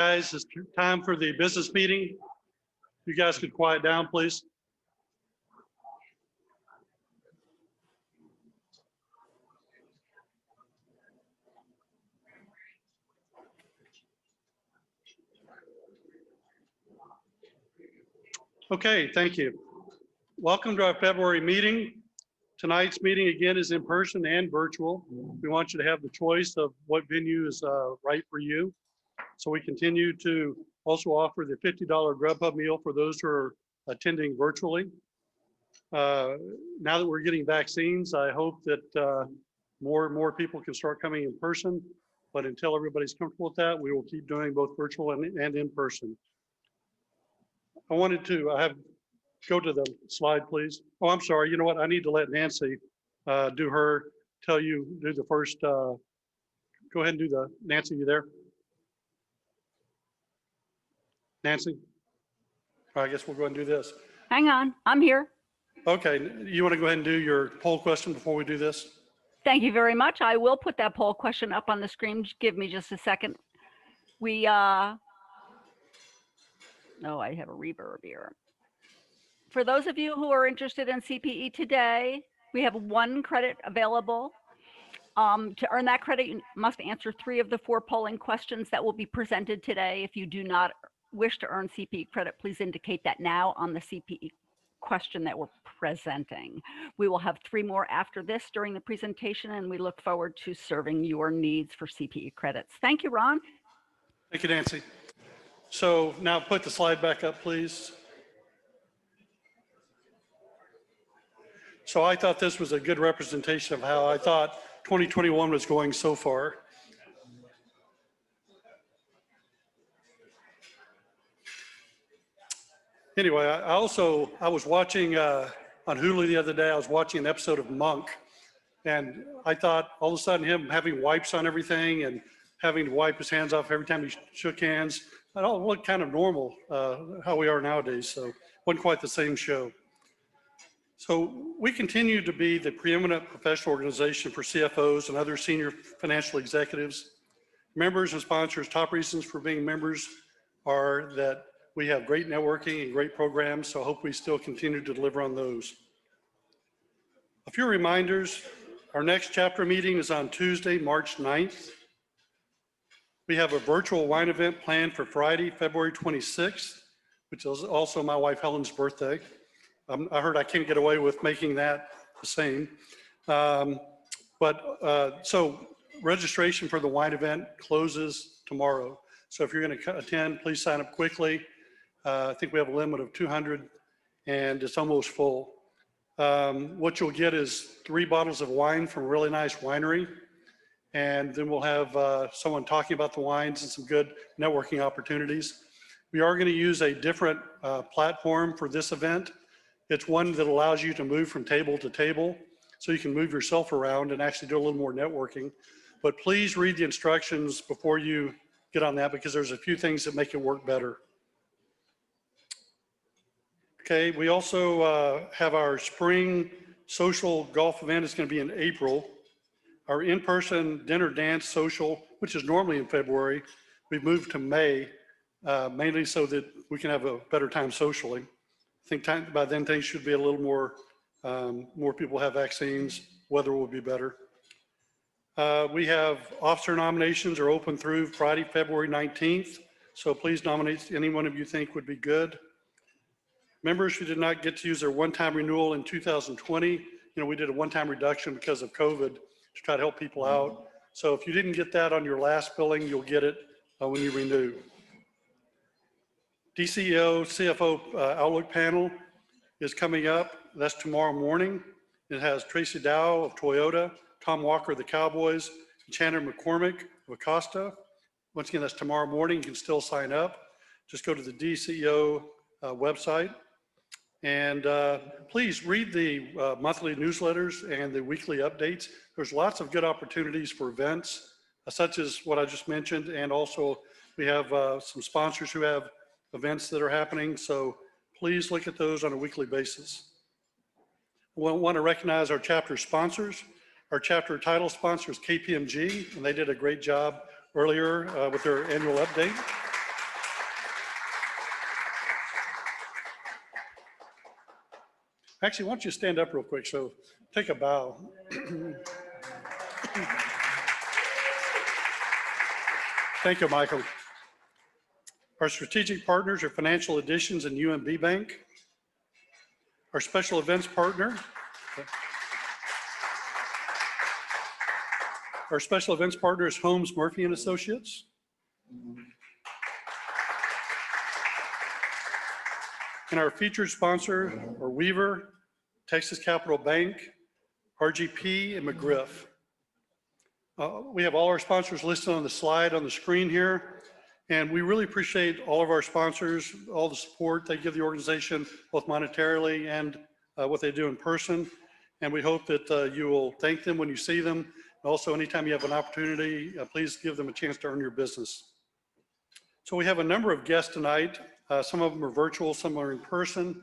Guys, it's time for the business meeting. You guys could quiet down, please. Okay, thank you. Welcome to our February meeting. Tonight's meeting again is in person and virtual. We want you to have the choice of what venue is right for you. So we continue to also offer the $50 Grubhub meal for those who are attending virtually. Now that we're getting vaccines, I hope that more and more people can start coming in person. But until everybody's comfortable with that, we will keep doing both virtual and in person. I wanted to go to the slide, please. Oh, I'm sorry. You know what? I need to let Nancy do the first. Go ahead and do the, Nancy, you there? Nancy? All right, I guess we'll go ahead and do this. Hang on, I'm here. Okay, you want to go ahead and do your poll question before we do this? Thank you very much. I will put that poll question up on the screen. Give me just a second. I have a reverb here. For those of you who are interested in CPE today, we have 1 credit available. To earn that credit, you must answer 3 of the 4 polling questions that will be presented today. If you do not wish to earn CPE credit, please indicate that now on the CPE question that we're presenting. We will have 3 more after this during the presentation, and we look forward to serving your needs for CPE credits. Thank you, Ron. Thank you, Nancy. So now put the slide back up, please. So I thought this was a good representation of how I thought 2021 was going so far. Anyway, I was watching on Hulu the other day, I was watching an episode of Monk, and I thought all of a sudden him having wipes on everything and having to wipe his hands off every time he shook hands, that all looked kind of normal, how we are nowadays, so wasn't quite the same show. So we continue to be the preeminent professional organization for CFOs and other senior financial executives. Members and sponsors, top reasons for being members are that we have great networking and great programs, so I hope we still continue to deliver on those. A few reminders, our next chapter meeting is on Tuesday, March 9th. We have a virtual wine event planned for Friday, February 26th, which is also my wife Helen's birthday. I heard I can't get away with making that the same. So registration for the wine event closes tomorrow. So if you're going to attend, please sign up quickly. I think we have a limit of 200 and it's almost full. What you'll get is 3 bottles of wine from a really nice winery. And then we'll have someone talking about the wines and some good networking opportunities. We are going to use a different platform for this event. It's one that allows you to move from table to table, so you can move yourself around and actually do a little more networking. But please read the instructions before you get on that, because there's a few things that make it work better. Okay, we also have our spring social golf event. It's going to be in April. Our in-person dinner dance social, which is normally in February, we've moved to May, mainly so that we can have a better time socially. I think by then things should be a little more, more people have vaccines, weather will be better. We have officer nominations are open through Friday, February 19th. So please nominate any one of you think would be good. Members who did not get to use their one-time renewal in 2020, we did a one-time reduction because of COVID to try to help people out. So if you didn't get that on your last billing, you'll get it when you renew. DCEO CFO Outlook panel is coming up. That's tomorrow morning. It has Tracy Dow of Toyota, Tom Walker of the Cowboys, and Chandler McCormick of Acosta. Once again, that's tomorrow morning. You can still sign up. Just go to the DCEO website. And please read the monthly newsletters and the weekly updates. There's lots of good opportunities for events, such as what I just mentioned. And also we have some sponsors who have events that are happening. So please look at those on a weekly basis. We want to recognize our chapter sponsors. Our chapter title sponsor is KPMG, and they did a great job earlier with their annual update. Actually, why don't you stand up real quick? So take a bow. Thank you, Michael. Our strategic partners are Financial Additions and UMB Bank. Our special events partner. Our special events partner is Holmes Murphy and Associates. And our featured sponsor are Weaver, Texas Capital Bank, RGP, and McGriff. We have all our sponsors listed on the slide on the screen here. And we really appreciate all of our sponsors, all the support they give the organization, both monetarily and what they do in person. And we hope that you will thank them when you see them. Also, anytime you have an opportunity, please give them a chance to earn your business. So we have a number of guests tonight. Some of them are virtual, some are in person.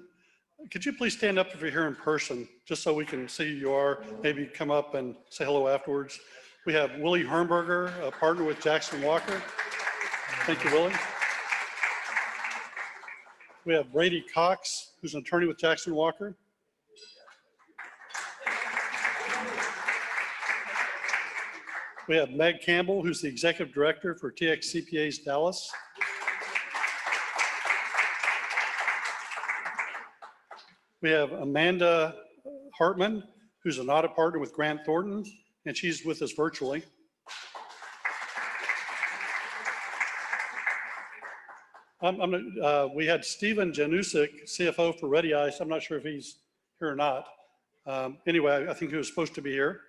Could you please stand up if you're here in person, just so we can see who you are, maybe come up and say hello afterwards. We have Willie Hermberger, a partner with Jackson Walker. Thank you, Willie. We have Brady Cox, who's an attorney with Jackson Walker. We have Meg Campbell, who's the executive director for TX CPAs Dallas. We have Amanda Hartman, who's an audit partner with Grant Thornton, and she's with us virtually. We had Stephen Janusik, CFO for Ready Ice. I'm not sure if he's here or not. Anyway, I think he was supposed to be here.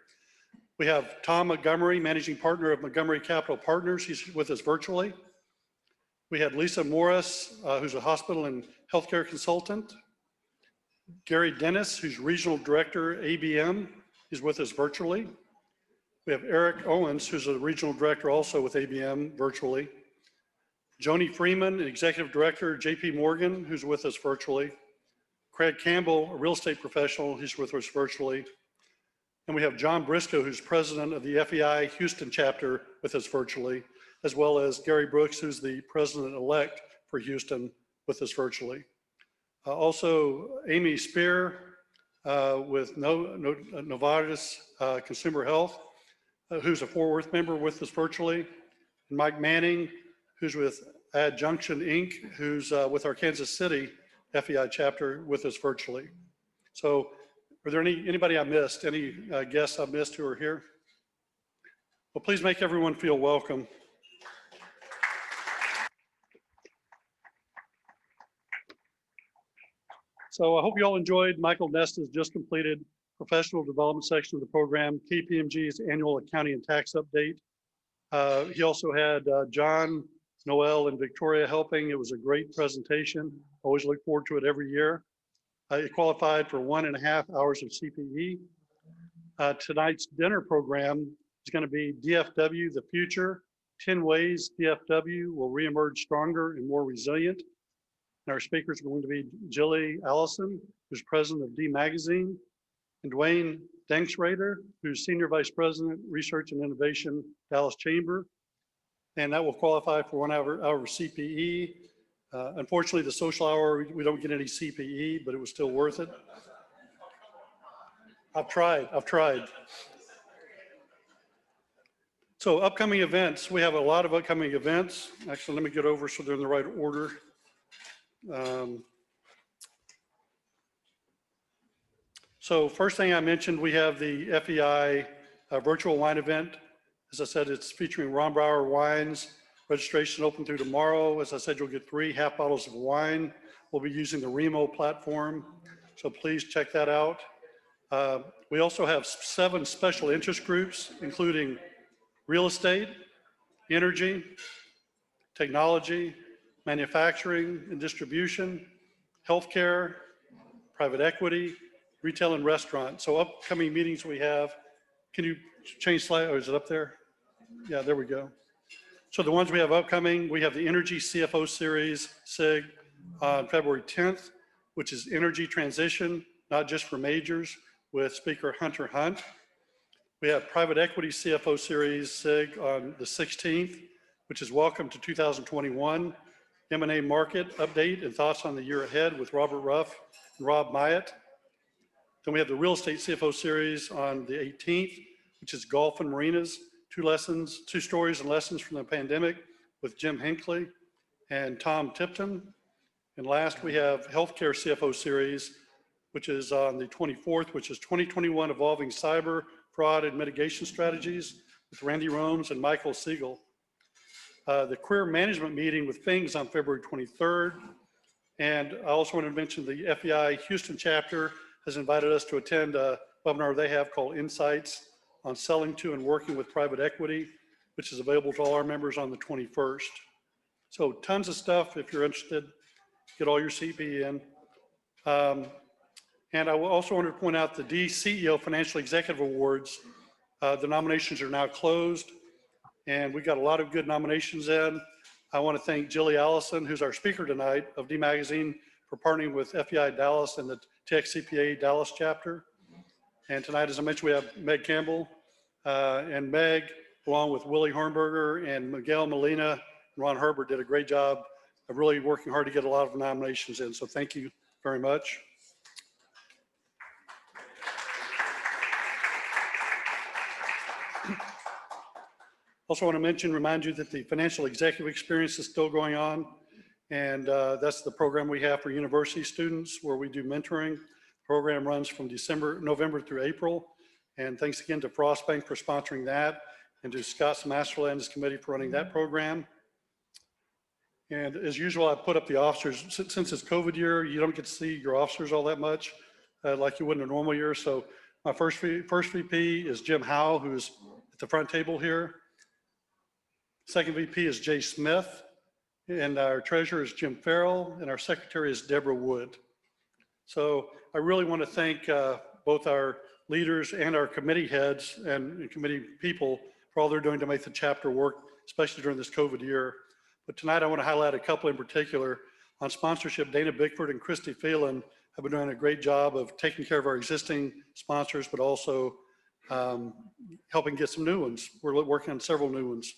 We have Tom Montgomery, managing partner of Montgomery Capital Partners. He's with us virtually. We had Lisa Morris, who's a hospital and healthcare consultant. Gary Dennis, who's regional director, ABM. He's with us virtually. We have Eric Owens, who's a regional director also with ABM virtually. Joni Freeman, executive director, JP Morgan, who's with us virtually. Craig Campbell, a real estate professional, he's with us virtually. And we have John Briscoe, who's president of the FEI Houston chapter, with us virtually, as well as Gary Brooks, who's the president-elect for Houston, with us virtually. Also, Amy Spear with Novartis Consumer Health, who's a Fort Worth member, with us virtually. And Mike Manning, who's with Adjunction Inc., who's with our Kansas City FEI chapter, with us virtually. So, are there anybody I missed? Any guests I missed who are here? Well, please make everyone feel welcome. So I hope you all enjoyed Michael Nesta's just completed professional development section of the program, KPMG's annual accounting and tax update. He also had John, Noel, and Victoria helping. It was a great presentation. Always look forward to it every year. He qualified for 1.5 hours of CPE. Tonight's dinner program is going to be DFW, the future, 10 ways DFW will reemerge stronger and more resilient. And our speakers are going to be Jilly Allison, who's president of D Magazine, and Dwayne Danksrader, who's senior vice president, research and innovation, Dallas Chamber. And that will qualify for 1 hour of CPE. Unfortunately, the social hour, we don't get any CPE, but it was still worth it. I've tried. So upcoming events, we have a lot of upcoming events. Actually, let me get over so they're in the right order. So first thing I mentioned, we have the FEI virtual wine event. As I said, it's featuring Ron Brower wines. Registration open through tomorrow. As I said, you'll get 3 half bottles of wine. We'll be using the Remo platform, so please check that out. We also have 7 special interest groups, including real estate, energy, technology, manufacturing and distribution, healthcare, private equity, retail and restaurant. So upcoming meetings we have, can you change slide, or is it up there? Yeah, there we go. So the ones we have upcoming, we have the Energy CFO Series, SIG, on February 10th, which is energy transition, not just for majors, with speaker Hunter Hunt. We have Private Equity CFO Series, SIG, on the 16th, which is Welcome to 2021, M&A Market Update and Thoughts on the Year Ahead with Robert Ruff and Rob Myatt. Then we have the real estate CFO series on the 18th, which is golf and marinas, two stories and lessons from the pandemic with Jim Hinckley and Tom Tipton. And last, we have healthcare CFO series, which is on the 24th, which is 2021 Evolving Cyber Fraud and Mitigation Strategies with Randy Romes and Michael Siegel. The career management meeting with FINGS on February 23rd. And I also want to mention the FEI Houston chapter has invited us to attend a webinar they have called Insights on Selling to and Working with Private Equity, which is available to all our members on the 21st. So tons of stuff if you're interested. Get all your CP in. And I also wanted to point out the DCEO Financial Executive Awards. The nominations are now closed, and we got a lot of good nominations in. I want to thank Jilly Allison, who's our speaker tonight of D Magazine, for partnering with FEI Dallas and the TXCPA Dallas chapter. And tonight, as I mentioned, we have Meg Campbell and Meg, along with Willie Hornberger and Miguel Molina and Ron Herbert, did a great job of really working hard to get a lot of nominations in. So thank you very much. Also want to remind you that the Financial Executive Experience is still going on. And that's the program we have for university students where we do mentoring. The program runs from November through April. And thanks again to Frostbank for sponsoring that, and to Scott Masterland and his committee for running that program. And as usual, I put up the officers. Since it's COVID year, you don't get to see your officers all that much like you would in a normal year. So my first VP is Jim Howe, who's at the front table here. Second VP is Jay Smith, and our treasurer is Jim Farrell, and our secretary is Deborah Wood. So I really want to thank both our leaders and our committee heads and committee people for all they're doing to make the chapter work, especially during this COVID year. But tonight I want to highlight a couple in particular. On sponsorship, Dana Bickford and Christy Phelan have been doing a great job of taking care of our existing sponsors, but also helping get some new ones. We're working on several new ones.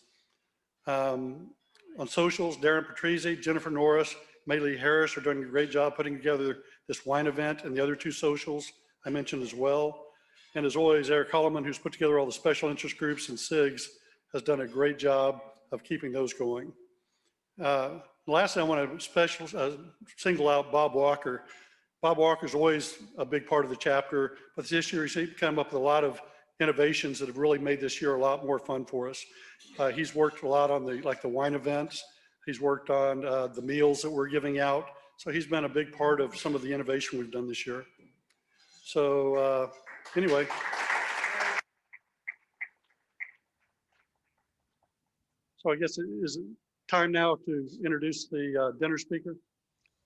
On socials, Darren Patrizzi, Jennifer Norris, Maylee Harris are doing a great job putting together this wine event and the other two socials I mentioned as well. And as always, Eric Holloman, who's put together all the special interest groups and SIGs, has done a great job of keeping those going. Lastly, I want to single out Bob Walker. Bob Walker is always a big part of the chapter, but this year he's come up with a lot of innovations that have really made this year a lot more fun for us. He's worked a lot on the wine events. He's worked on the meals that we're giving out. So he's been a big part of some of the innovation we've done this year. So anyway. So I guess it is time now to introduce the dinner speaker.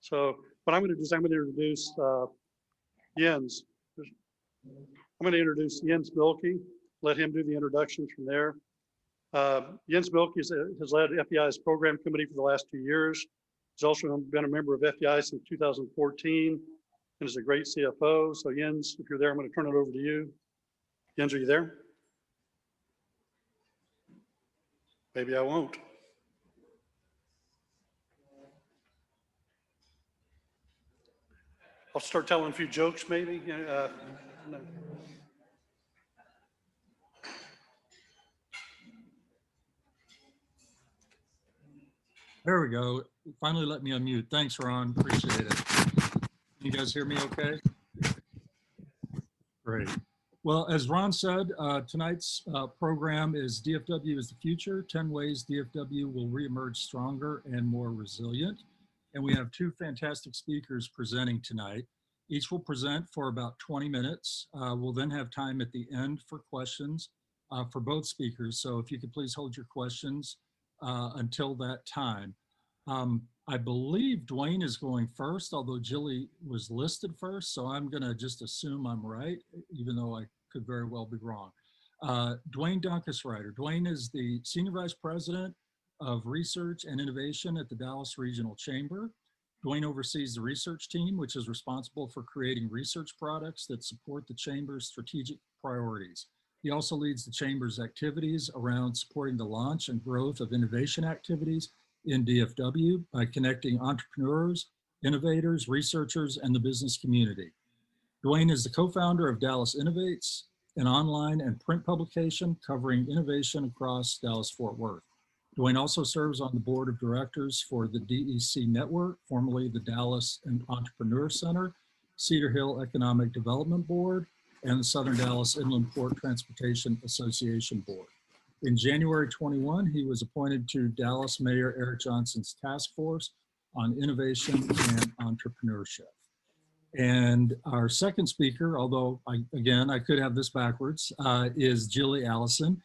So what I'm going to do is I'm going to introduce Jens. I'm going to introduce Jens Milke, let him do the introductions from there. Jens Milke has led FEI's program committee for the last 2 years. He's also been a member of FEI since 2014 and is a great CFO. So Jens, if you're there, I'm going to turn it over to you. Jens, are you there? Maybe I won't. I'll start telling a few jokes maybe. No. There we go. Finally let me unmute. Thanks, Ron. Appreciate it. Can you guys hear me okay? Great. Well, as Ron said, tonight's program is DFW is the Future, 10 Ways DFW Will Reemerge Stronger and More Resilient. And we have two fantastic speakers presenting tonight. Each will present for about 20 minutes. We'll then have time at the end for questions for both speakers. So if you could please hold your questions until that time. I believe Dwayne is going first, although Jilly was listed first. So I'm gonna just assume I'm right, even though I could very well be wrong. Dwayne Dunkesreiter. Dwayne is the Senior Vice President of Research and Innovation at the Dallas Regional Chamber. Dwayne oversees the research team, which is responsible for creating research products that support the Chamber's strategic priorities. He also leads the Chamber's activities around supporting the launch and growth of innovation activities in DFW by connecting entrepreneurs, innovators, researchers, and the business community. Dwayne is the co-founder of Dallas Innovates, an online and print publication covering innovation across Dallas-Fort Worth. Dwayne also serves on the board of directors for the DEC Network, formerly the Dallas Entrepreneur Center, Cedar Hill Economic Development Board, and the Southern Dallas Inland Port Transportation Association Board. In January 21, he was appointed to Dallas Mayor Eric Johnson's task force on innovation and entrepreneurship. And our second speaker, although I could have this backwards, is Jilly Allison.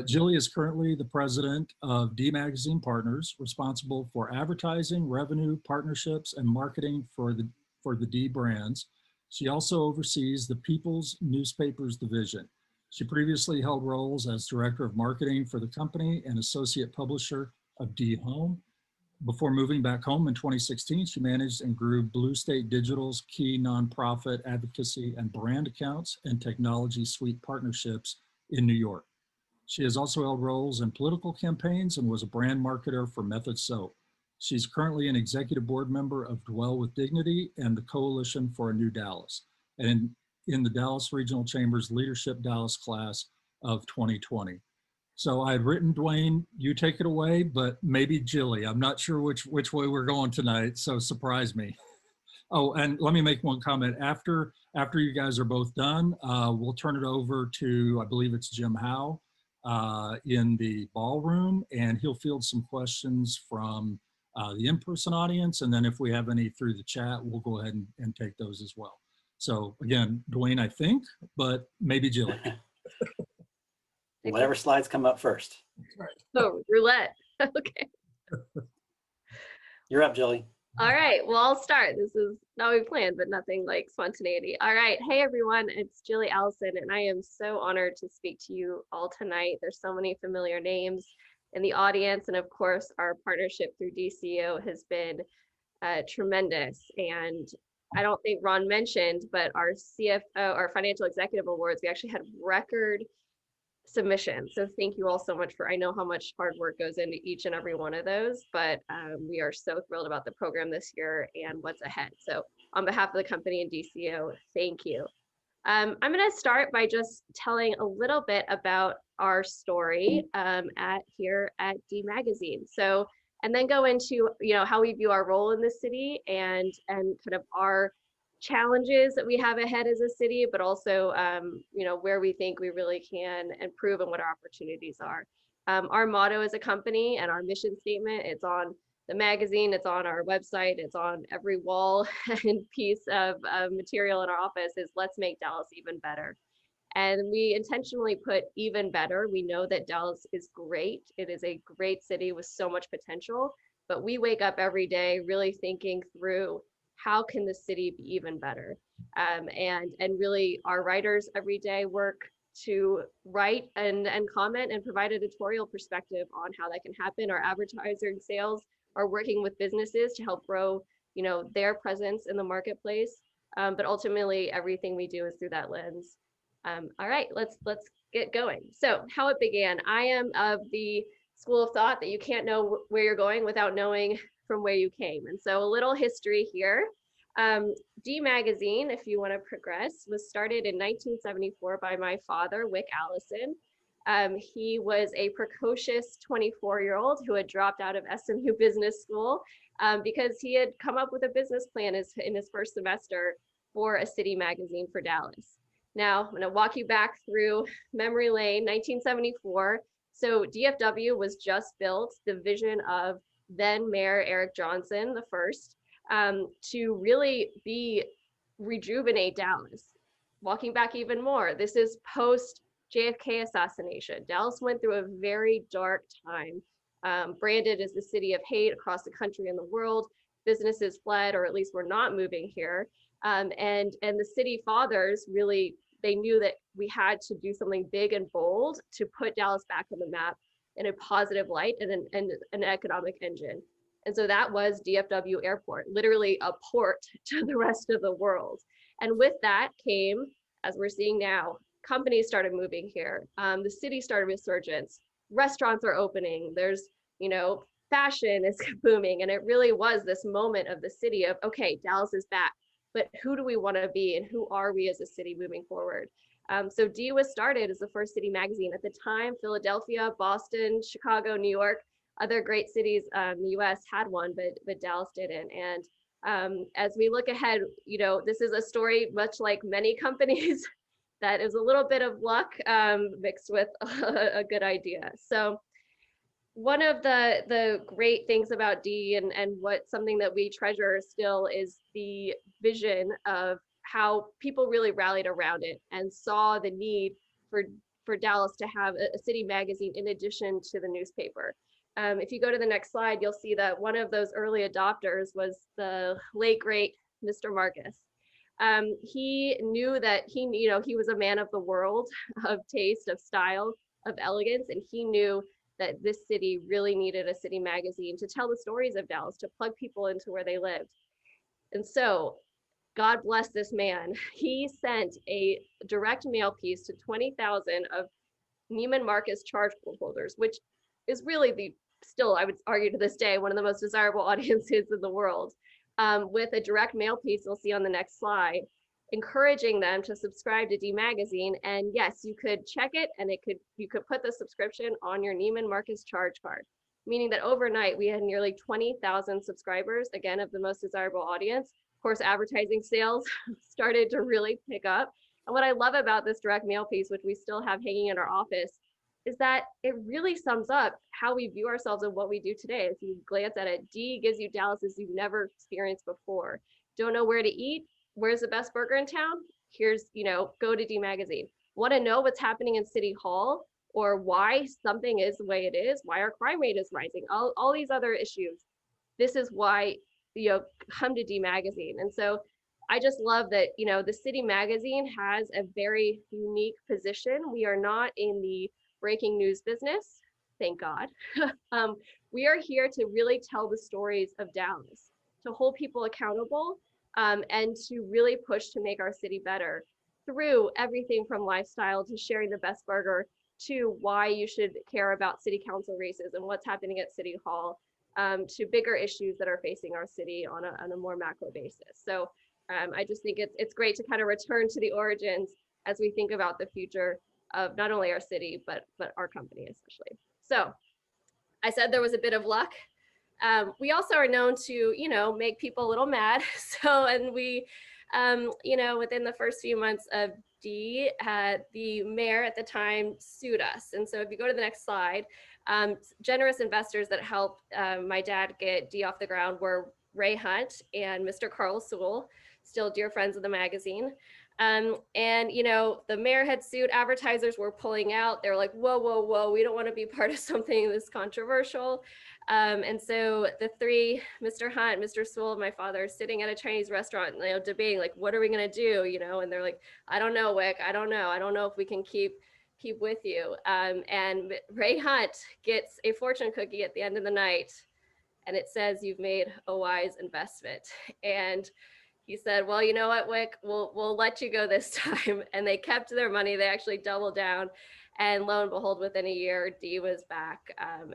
Jilly is currently the president of D Magazine Partners, responsible for advertising, revenue, partnerships, and marketing for the D brands. She also oversees the People's Newspapers division. She previously held roles as director of marketing for the company and associate publisher of D Home. Before moving back home in 2016, she managed and grew Blue State Digital's key nonprofit advocacy and brand accounts and technology suite partnerships in New York. She has also held roles in political campaigns and was a brand marketer for Method Soap. She's currently an executive board member of Dwell with Dignity and the Coalition for a New Dallas, and in the Dallas Regional Chamber's Leadership Dallas class of 2020. So I've written, Dwayne, you take it away, but maybe Jilly. I'm not sure which way we're going tonight, so surprise me. Oh, and let me make one comment. After you guys are both done, we'll turn it over to, I believe it's Jim Howe in the ballroom, and he'll field some questions from the in-person audience. And then if we have any through the chat, we'll go ahead and take those as well. So again, Dwayne, I think, but maybe Jilly. Whatever slides come up first. Oh, roulette. Okay. You're up, Jilly. All right. Well, I'll start. This is not what we planned, but nothing like spontaneity. All right. Hey, everyone. It's Jilly Allison, and I am so honored to speak to you all tonight. There's so many familiar names in the audience. And of course, our partnership through DCO has been tremendous. And I don't think Ron mentioned, but our CFO, our Financial Executive Awards, we actually had record submissions. So thank you all so much I know how much hard work goes into each and every one of those, but we are so thrilled about the program this year and what's ahead. So on behalf of the company and DCO, thank you. I'm going to start by just telling a little bit about our story here at D Magazine. So, and then go into, how we view our role in the city and kind of our challenges that we have ahead as a city, but also, where we think we really can improve and what our opportunities are. Our motto as a company and our mission statement, it's on the magazine, it's on our website, it's on every wall and piece of material in our office, is let's make Dallas even better. And we intentionally put even better. We know that Dallas is great. It is a great city with so much potential, but we wake up every day really thinking through how can the city be even better? And really our writers every day work to write and comment and provide editorial perspective on how that can happen. Our advertising sales are working with businesses to help grow, their presence in the marketplace. But ultimately everything we do is through that lens. All right, let's get going. So how it began, I am of the school of thought that you can't know where you're going without knowing from where you came. And so a little history here. D Magazine, if you want to progress, was started in 1974 by my father, Wick Allison. He was a precocious 24-year-old who had dropped out of SMU Business School because he had come up with a business plan in his first semester for a city magazine for Dallas. Now, I'm going to walk you back through memory lane, 1974. So DFW was just built, the vision of then Mayor Eric Johnson, the first, to really rejuvenate Dallas. Walking back even more, this is post JFK assassination. Dallas went through a very dark time, branded as the city of hate across the country and the world. Businesses fled, or at least were not moving here. And the city fathers really, they knew that we had to do something big and bold to put Dallas back on the map in a positive light and an economic engine. And so that was DFW Airport, literally a port to the rest of the world. And with that came, as we're seeing now, companies started moving here. The city started resurgence. Restaurants are opening. There's, fashion is booming. And it really was this moment of the city of, okay, Dallas is back. but who do we want to be and who are we as a city moving forward? So D was started as the first city magazine. At the time, Philadelphia, Boston, Chicago, New York, other great cities in the US had one, but Dallas didn't. And as we look ahead, this is a story much like many companies that is a little bit of luck mixed with a good idea. So one of the great things about D and what something that we treasure still is the vision of how people really rallied around it and saw the need for Dallas to have a city magazine in addition to the newspaper. If you go to the next slide, you'll see that one of those early adopters was the late great Mr. Marcus. He knew that he was a man of the world, of taste, of style, of elegance, and he knew that this city really needed a city magazine to tell the stories of Dallas, to plug people into where they lived. And so, God bless this man. He sent a direct mail piece to 20,000 of Neiman Marcus charge holders, which is really still, I would argue to this day, one of the most desirable audiences in the world, with a direct mail piece you'll see on the next slide, encouraging them to subscribe to D Magazine. And yes, you could check it and you could put the subscription on your Neiman Marcus charge card, meaning that overnight we had nearly 20,000 subscribers, again, of the most desirable audience. Of course, advertising sales started to really pick up. And what I love about this direct mail piece, which we still have hanging in our office, is that it really sums up how we view ourselves and what we do today. If you glance at it, D gives you Dallas as you've never experienced before. Don't know where to eat? Where's the best burger in town? Here's, go to D Magazine. Want to know what's happening in City Hall or why something is the way it is, why our crime rate is rising, all these other issues. This is why, come to D Magazine. And so I just love that, the City Magazine has a very unique position. We are not in the breaking news business, thank God. We are here to really tell the stories of Dallas, to hold people accountable, and to really push to make our city better through everything from lifestyle to sharing the best burger to why you should care about city council races and what's happening at City Hall, to bigger issues that are facing our city on a more macro basis. So I just think it's great to kind of return to the origins as we think about the future of not only our city, but our company especially. So I said there was a bit of luck. We also are known to, make people a little mad. So, and we, within the first few months of D, the mayor at the time sued us. And so if you go to the next slide, generous investors that helped my dad get D off the ground were Ray Hunt and Mr. Carl Sewell, still dear friends of the magazine. And, the mayor had sued, advertisers were pulling out. They were like, whoa, whoa, whoa, we don't want to be part of something this controversial. And so the three, Mr. Hunt, Mr. Sewell, and my father, sitting at a Chinese restaurant, debating, like, what are we going to do? And they're like, I don't know, Wick. I don't know if we can keep with you. And Ray Hunt gets a fortune cookie at the end of the night, and it says, you've made a wise investment. And he said, well, you know what, Wick, we'll let you go this time. And they kept their money. They actually doubled down. And lo and behold, within a year, D was back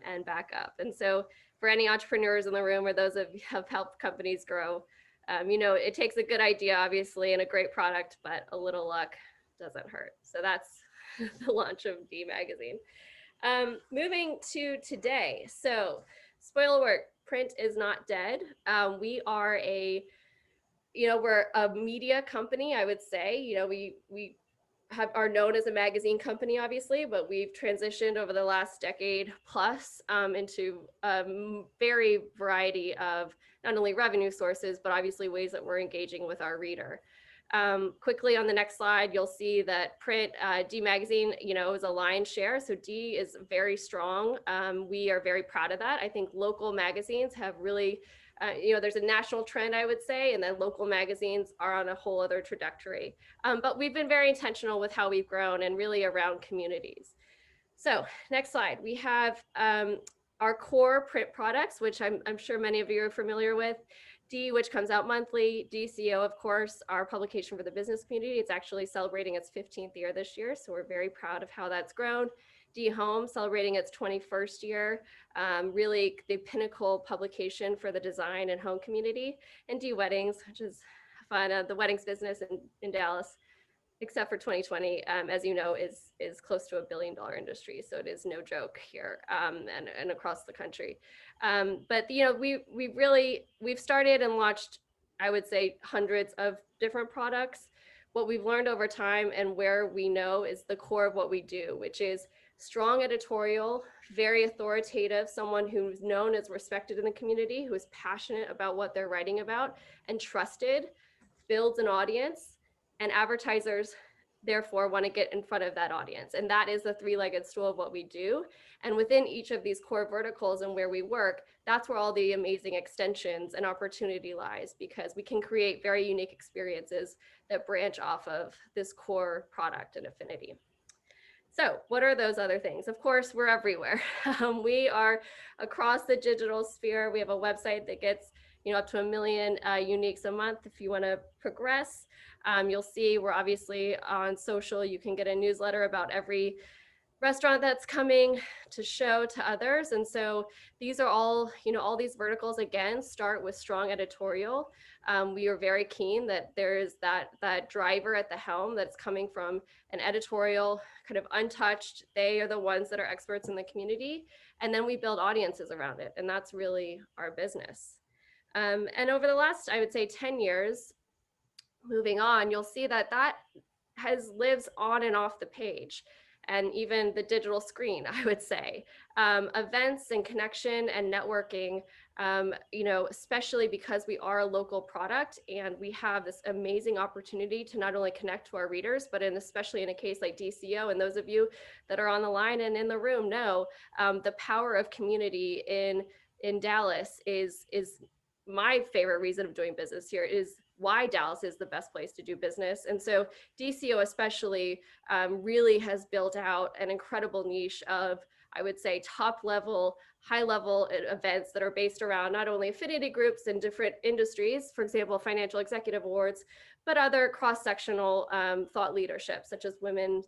and back up. And so for any entrepreneurs in the room or those of you who have helped companies grow, it takes a good idea, obviously, and a great product, but a little luck doesn't hurt. So that's the launch of D Magazine. Moving to today. So spoiler alert, print is not dead. We are we're a media company, I would say. We are known as a magazine company, obviously, but we've transitioned over the last decade plus into a very variety of not only revenue sources, but obviously ways that we're engaging with our reader. Quickly on the next slide, you'll see that print, D Magazine, is a lion's share. So D is very strong. We are very proud of that. I think local magazines have really there's a national trend, I would say, and then local magazines are on a whole other trajectory. But we've been very intentional with how we've grown and really around communities. So next slide, we have our core print products, which I'm sure many of you are familiar with. D, which comes out monthly. DCO, of course, our publication for the business community. It's actually celebrating its 15th year this year, so we're very proud of how that's grown. D Home, celebrating its 21st year, really the pinnacle publication for the design and home community. And D Weddings, which is fun. The weddings business in Dallas, except for 2020, as you know, is close to $1 billion industry. So it is no joke here, and across the country. But you know, we've started and launched, I would say, hundreds of different products. What we've learned over time and where we know is the core of what we do, which is strong editorial, very authoritative, someone who's known as respected in the community, who is passionate about what they're writing about and trusted, builds an audience, and advertisers therefore want to get in front of that audience. And that is the three-legged stool of what we do. And within each of these core verticals and where we work, that's where all the amazing extensions and opportunity lies, because we can create very unique experiences that branch off of this core product and affinity. So what are those other things? Of course, we're everywhere. We are across the digital sphere. We have a website that gets up to 1 million uniques a month. If you want to progress, you'll see we're obviously on social. You can get a newsletter about every restaurant that's coming to show to others. And so these are all, all these verticals, again, start with strong editorial. We are very keen that there is that driver at the helm that's coming from an editorial, kind of untouched. They are the ones that are experts in the community. And then we build audiences around it. And that's really our business. And over the last, I would say, 10 years, moving on, you'll see that lives on and off the page, and even the digital screen, I would say. Events and connection and networking, especially because we are a local product and we have this amazing opportunity to not only connect to our readers, but especially in a case like DCO, and those of you that are on the line and in the room know the power of community in Dallas is my favorite reason of doing business here, is why Dallas is the best place to do business. And so DCO especially really has built out an incredible niche of, I would say, top level, high level events that are based around not only affinity groups in different industries, for example, financial executive awards, but other cross-sectional thought leadership, such as women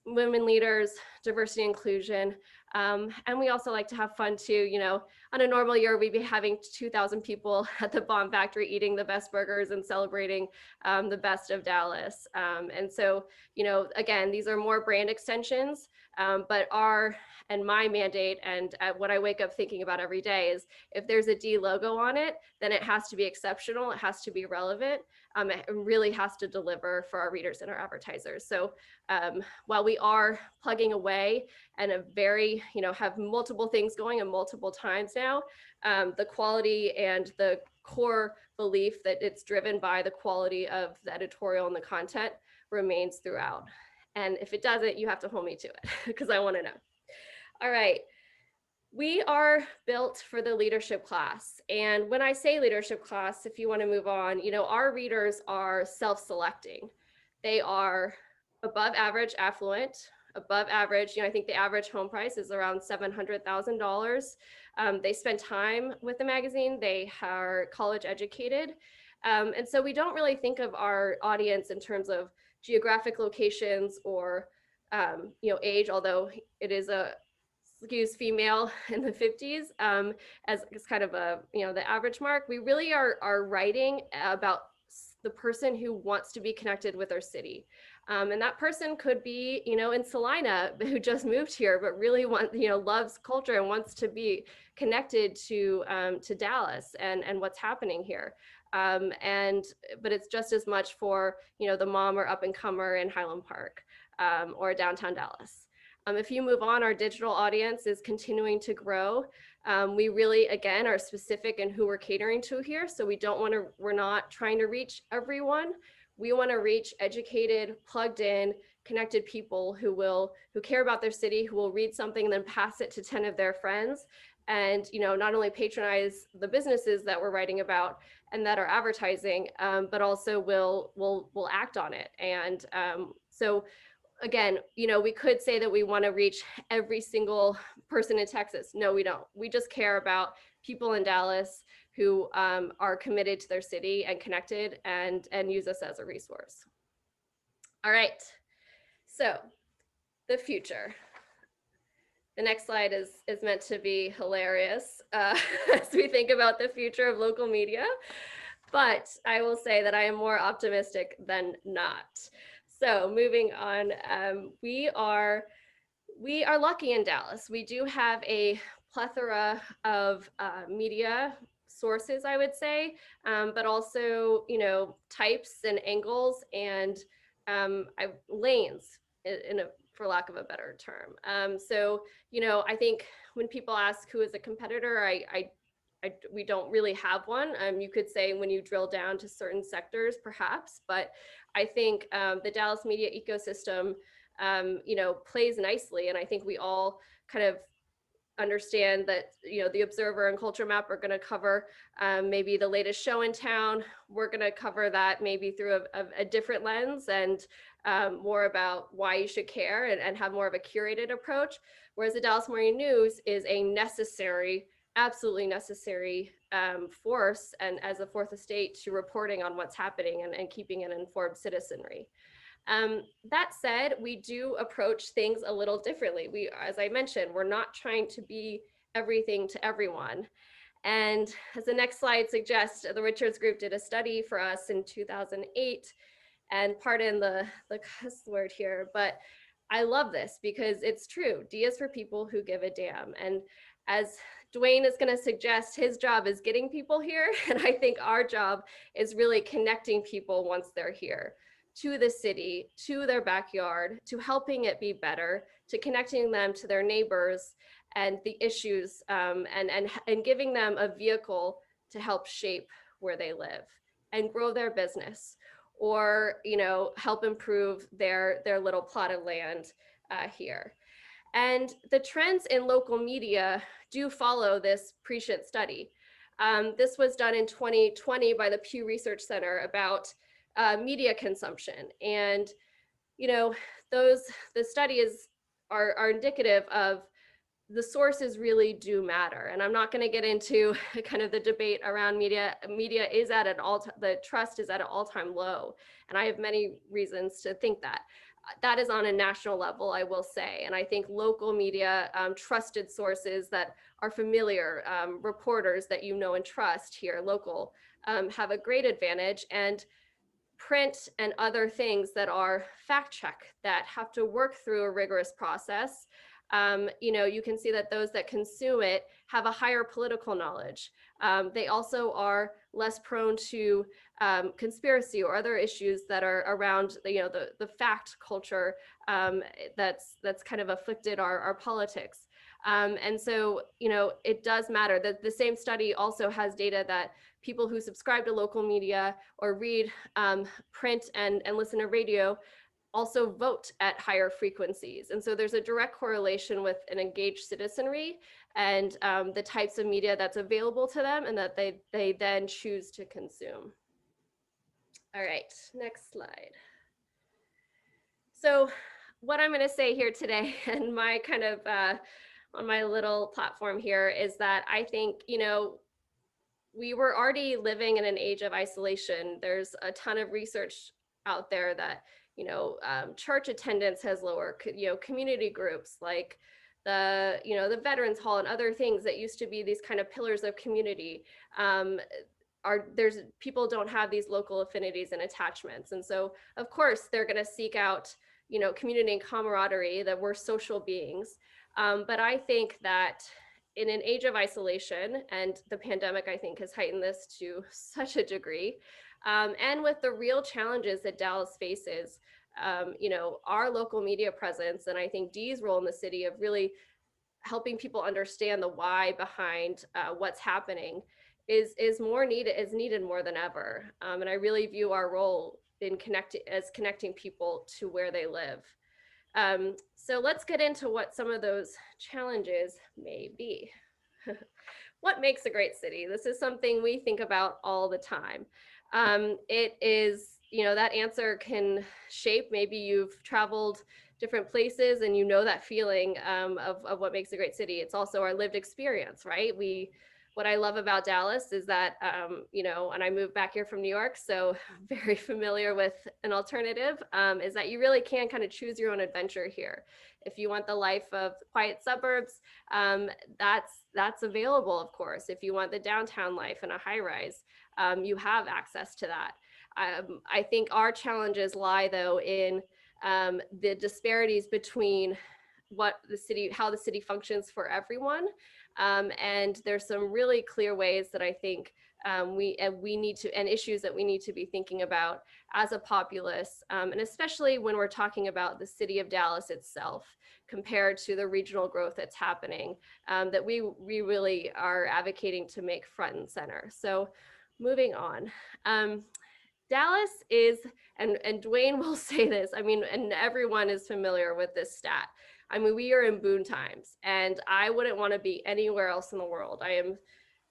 leaders, diversity, inclusion. And we also like to have fun too. On a normal year, we'd be having 2,000 people at the Bomb Factory eating the best burgers and celebrating the best of Dallas. And so, again, these are more brand extensions, but my mandate and what I wake up thinking about every day is, if there's a D logo on it, then it has to be exceptional. It has to be relevant. It really has to deliver for our readers and our advertisers. So while we are plugging away and have multiple things going and multiple times now, the quality and the core belief that it's driven by the quality of the editorial and the content remains throughout. And if it doesn't, you have to hold me to it because I want to know. All right. We are built for the leadership class. And when I say leadership class, if you want to move on, our readers are self-selecting. They are above average affluent, above average. I think the average home price is around $700,000. They spend time with the magazine. They are college educated. And so we don't really think of our audience in terms of geographic locations or, age, although it is skews female in the 50s as kind of the average mark. We really are writing about the person who wants to be connected with our city. And that person could be, in Salina, who just moved here, but really loves culture and wants to be connected to Dallas and what's happening here. But it's just as much for, the mom or up and comer in Highland Park or downtown Dallas. If you move on, our digital audience is continuing to grow. We really, again, are specific in who we're catering to here. So we're not trying to reach everyone. We want to reach educated, plugged in, connected people who care about their city, who will read something and then pass it to 10 of their friends. And, not only patronize the businesses that we're writing about and that are advertising, but also will act on it. And so again, we could say that we want to reach every single person in Texas. No, we don't. We just care about people in Dallas who are committed to their city and connected and use us as a resource. All right. So the future. The next slide is meant to be hilarious as we think about the future of local media. but I will say that I am more optimistic than not. So moving on, we are lucky in Dallas. We do have a plethora of media sources, I would say, but also, you know, types and angles and lanes, for lack of a better term. So, you know, I think when people ask who is a competitor, we don't really have one. You could say when you drill down to certain sectors, perhaps, but I think the Dallas media ecosystem, you know, plays nicely. And I think we all kind of understand that, you know, the Observer and Culture Map are going to cover maybe the latest show in town. We're going to cover that maybe through a different lens and more about why you should care and have more of a curated approach. Whereas the Dallas Morning News is a necessary, absolutely necessary force, and as a fourth estate to reporting on what's happening and keeping an informed citizenry. That said, we do approach things a little differently. We, as I mentioned, we're not trying to be everything to everyone. And as the next slide suggests, the Richards Group did a study for us in 2008, and pardon the cuss word here, but I love this because it's true. D is for people who give a damn. And as Dwayne is going to suggest, his job is getting people here. And I think our job is really connecting people once they're here to the city, to their backyard, to helping it be better, to connecting them to their neighbors and the issues, and giving them a vehicle to help shape where they live and grow their business, or, you know, help improve their little plot of land here. And the trends in local media do follow this prescient study. This was done in 2020 by the Pew Research Center about media consumption. And, you know, the studies are indicative of the sources really do matter. And I'm not going to get into kind of the debate around media. Media is at the trust is at an all-time low. And I have many reasons to think that. That is on a national level, I will say. And I think local media, trusted sources that are familiar, reporters that you know and trust here, local, have a great advantage. And print and other things that are fact check, that have to work through a rigorous process. You know, you can see that those that consume it have a higher political knowledge. They also are less prone to conspiracy or other issues that are around, you know, the fact culture that's kind of afflicted our politics. And so, you know, it does matter that the same study also has data that people who subscribe to local media or read print and listen to radio also vote at higher frequencies. And so there's a direct correlation with an engaged citizenry and the types of media that's available to them and that they then choose to consume. All right, next slide. So what I'm going to say here today and my kind of on my little platform here is that I think, you know, we were already living in an age of isolation. There's a ton of research out there that, you know, church attendance has lower, you know, community groups like the, you know, the Veterans Hall and other things that used to be these kind of pillars of community. People don't have these local affinities and attachments. And so of course they're going to seek out, you know, community and camaraderie, that we're social beings. But I think that in an age of isolation, and the pandemic, I think, has heightened this to such a degree, and with the real challenges that Dallas faces, you know, our local media presence, and I think Dee's role in the city of really helping people understand the why behind what's happening is needed more than ever. And I really view our role in connecting people to where they live. So let's get into what some of those challenges may be. What makes a great city? This is something we think about all the time. It is, you know, that answer can shape, maybe you've traveled different places and you know that feeling of what makes a great city. It's also our lived experience, right? What I love about Dallas is that, you know, and I moved back here from New York, so very familiar with an alternative, is that you really can kind of choose your own adventure here. If you want the life of quiet suburbs, that's available, of course. If you want the downtown life and a high rise, you have access to that. I think our challenges lie though in the disparities between how the city functions for everyone. And there's some really clear ways that I think we need to, and issues that we need to be thinking about as a populace, and especially when we're talking about the city of Dallas itself compared to the regional growth that's happening, that we really are advocating to make front and center. So moving on. Dallas is, and Dwayne will say this, I mean, and everyone is familiar with this stat. I mean, we are in boom times, and I wouldn't want to be anywhere else in the world. I am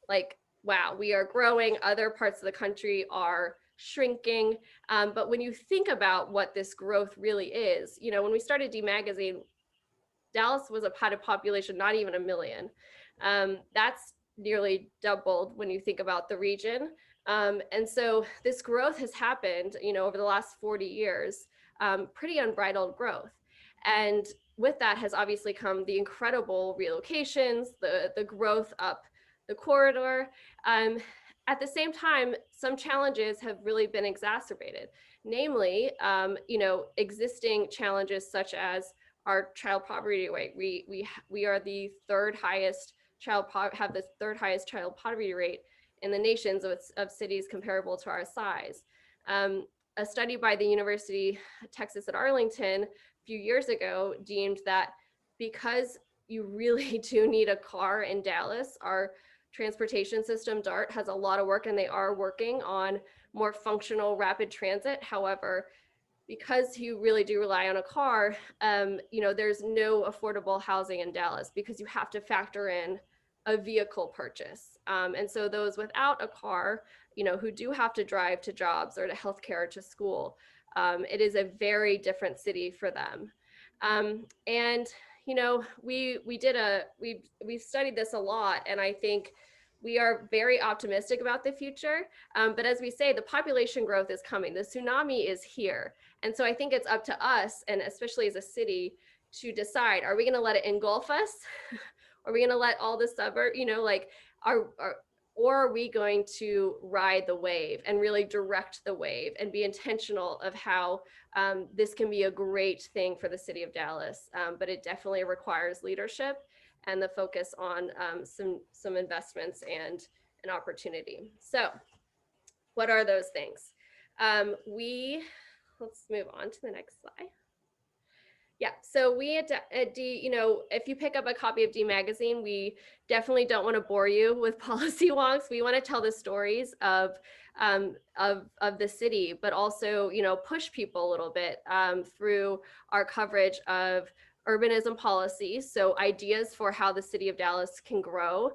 like, wow, we are growing. Other parts of the country are shrinking. But when you think about what this growth really is, you know, when we started D Magazine, Dallas had a population not even 1 million. That's nearly doubled when you think about the region. And so this growth has happened, you know, over the last 40 years, pretty unbridled growth. And with that has obviously come the incredible relocations, the growth up the corridor. At the same time, some challenges have really been exacerbated, namely, you know, existing challenges such as our child poverty rate. We are the third highest have the third highest child poverty rate in the nations of cities comparable to our size. A study by the University of Texas at Arlington a few years ago deemed that because you really do need a car in Dallas, our transportation system, DART, has a lot of work, and they are working on more functional rapid transit. However, because you really do rely on a car, you know, there's no affordable housing in Dallas because you have to factor in a vehicle purchase. And so those without a car, you know, who do have to drive to jobs or to healthcare, to school, it is a very different city for them. And, you know, we've studied this a lot, and I think we are very optimistic about the future. But as we say, the population growth is coming. The tsunami is here. And so I think it's up to us, and especially as a city, to decide, are we going to let it engulf us? Are we going to let all the suburb, you know, like, or are we going to ride the wave and really direct the wave and be intentional of how this can be a great thing for the city of Dallas? But it definitely requires leadership and the focus on some investments and an opportunity. So what are those things? Let's move on to the next slide. Yeah, so we at D, you know, if you pick up a copy of D Magazine, we definitely don't want to bore you with policy wonks. We want to tell the stories of the city, but also, you know, push people a little bit through our coverage of urbanism policies, so ideas for how the city of Dallas can grow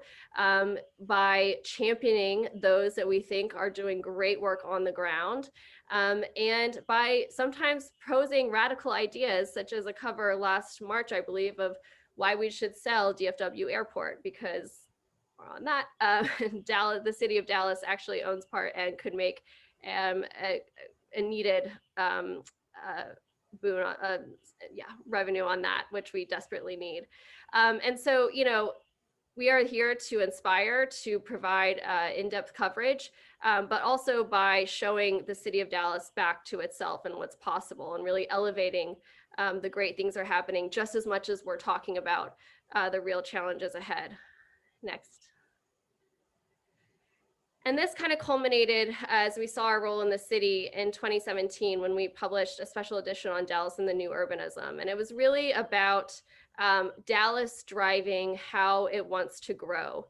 by championing those that we think are doing great work on the ground, and by sometimes posing radical ideas, such as a cover last March, I believe, of why we should sell DFW Airport, because on that, Dallas, the city of Dallas actually owns part and could make a needed boon, revenue on that, which we desperately need. And so, you know, we are here to inspire, to provide in-depth coverage, but also by showing the city of Dallas back to itself and what's possible, and really elevating the great things are happening just as much as we're talking about the real challenges ahead. Next. And this kind of culminated as we saw our role in the city in 2017 when we published a special edition on Dallas and the New Urbanism. And it was really about Dallas driving how it wants to grow.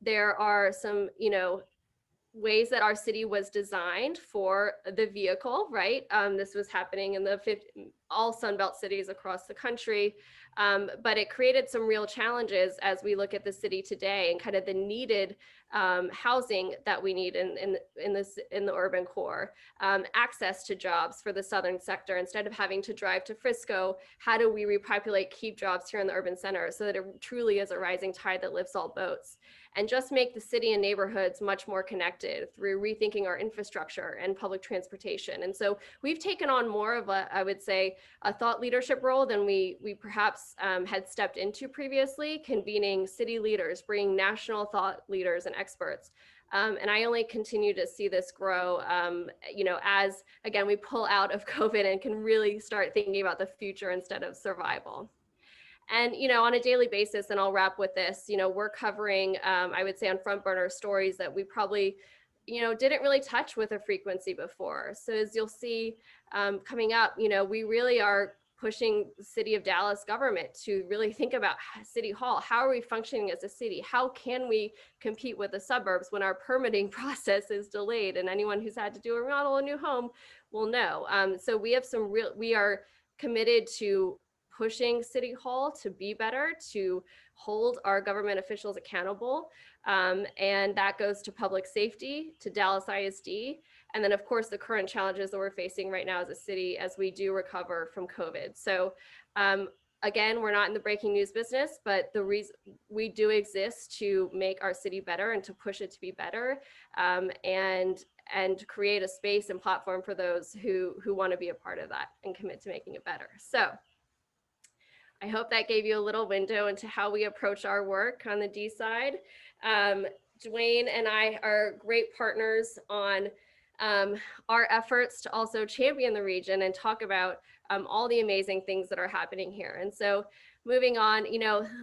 There are some, you know, ways that our city was designed for the vehicle, right? This was happening in all Sunbelt cities across the country, but it created some real challenges as we look at the city today and kind of the needed housing that we need in the urban core, access to jobs for the southern sector. Instead of having to drive to Frisco, how do we repopulate, keep jobs here in the urban center so that it truly is a rising tide that lifts all boats? And just make the city and neighborhoods much more connected through rethinking our infrastructure and public transportation. And so we've taken on more of a, I would say, a thought leadership role than we perhaps had stepped into previously, convening city leaders, bringing national thought leaders and experts And I only continue to see this grow, as, again, we pull out of COVID and can really start thinking about the future instead of survival. And, on a daily basis, and I'll wrap with this, we're covering, I would say, on front burner stories that we probably, didn't really touch with a frequency before. So as you'll see coming up, we really are pushing the city of Dallas government to really think about City Hall. How are we functioning as a city? How can we compete with the suburbs when our permitting process is delayed? And anyone who's had to do a remodel, a new home will know. So we have we are committed to pushing City Hall to be better, to hold our government officials accountable. And that goes to public safety, to Dallas ISD, and then of course the current challenges that we're facing right now as a city as we do recover from COVID. So again, we're not in the breaking news business, but the reason we do exist to make our city better and to push it to be better, and create a space and platform for those who want to be a part of that and commit to making it better. So I hope that gave you a little window into how we approach our work on the D side. Dwayne and I are great partners on our efforts to also champion the region and talk about all the amazing things that are happening here. And so moving on,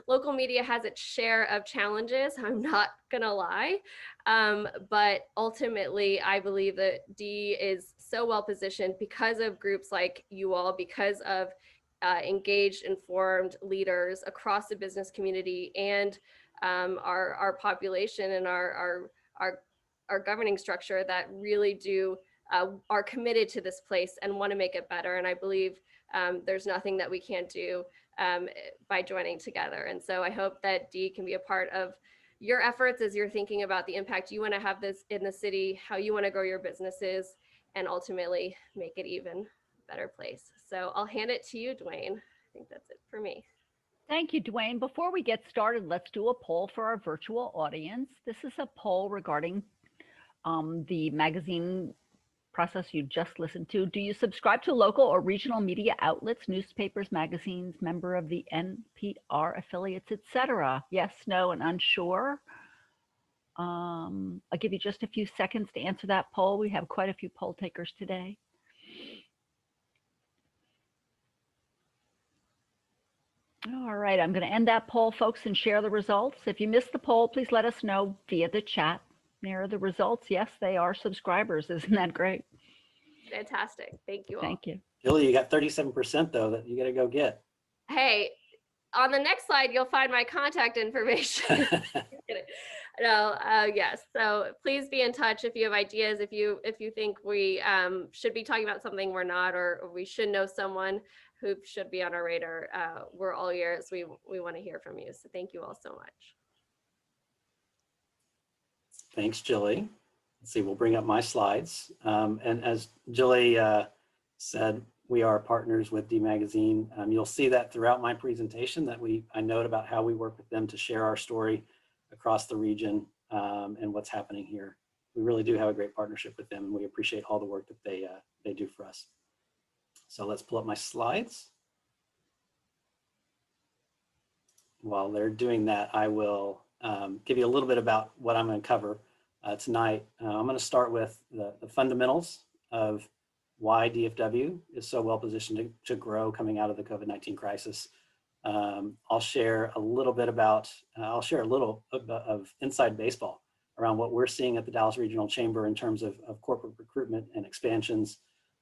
local media has its share of challenges, I'm not gonna lie, but ultimately I believe that D is so well positioned because of groups like you all, because of engaged, informed leaders across the business community and our population and our governing structure that really are committed to this place and want to make it better. And I believe there's nothing that we can't do by joining together. And so I hope that D can be a part of your efforts as you're thinking about the impact you want to have this in the city, how you want to grow your businesses, and ultimately make it even better place. So I'll hand it to you, Dwayne. I think that's it for me. Thank you, Dwayne. Before we get started, let's do a poll for our virtual audience. This is a poll regarding the magazine process you just listened to. Do you subscribe to local or regional media outlets, newspapers, magazines, member of the NPR affiliates, etc.? Yes, no, and unsure. I'll give you just a few seconds to answer that poll. We have quite a few poll takers today. All right, I'm going to end that poll, folks, and share the results. If you missed the poll, please let us know via the chat. There are the results. Yes, they are subscribers. Isn't that great? Fantastic. Thank you all. Thank you. Julie, you got 37% though that you got to go get. Hey, on the next slide, you'll find my contact information. No, yes. So please be in touch if you have ideas. If you think we should be talking about something we're not, or we should know someone who should be on our radar, we're all ears. We want to hear from you. So thank you all so much. Thanks, Julie. Let's see, we'll bring up my slides. And as Julie said, we are partners with D Magazine. You'll see that throughout my presentation that I note about how we work with them to share our story across the region and what's happening here. We really do have a great partnership with them, and we appreciate all the work that they do for us. So let's pull up my slides. While they're doing that, I will give you a little bit about what I'm going to cover tonight. I'm going to start with the fundamentals of why DFW is so well positioned to grow coming out of the COVID-19 crisis. I'll share a little bit about, of inside baseball around what we're seeing at the Dallas Regional Chamber in terms of corporate recruitment and expansions.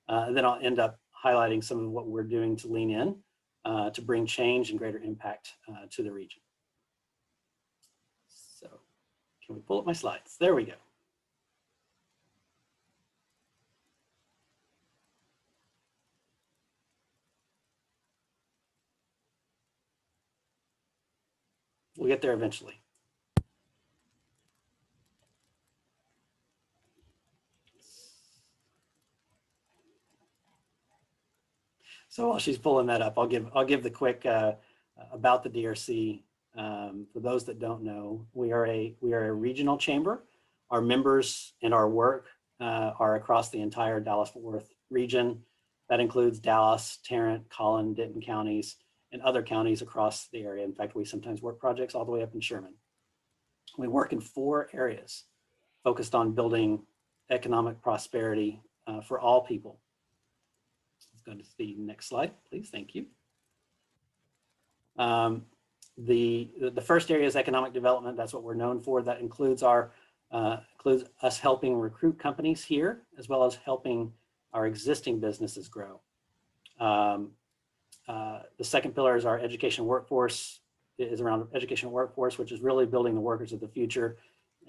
And then I'll end up highlighting some of what we're doing to lean in to bring change and greater impact to the region. So can we pull up my slides? There we go. We'll get there eventually. So while she's pulling that up, I'll give the quick about the DRC. For those that don't know, we are a regional chamber. Our members and our work are across the entire Dallas-Fort Worth region. That includes Dallas, Tarrant, Collin, Denton counties, and other counties across the area. In fact, we sometimes work projects all the way up in Sherman. We work in 4 areas. focused on building economic prosperity for all people. Let's go to the next slide, please. Thank you. The first area is economic development. That's what we're known for. That includes includes us helping recruit companies here, as well as helping our existing businesses grow. The second pillar is our education workforce, around education workforce, which is really building the workers of the future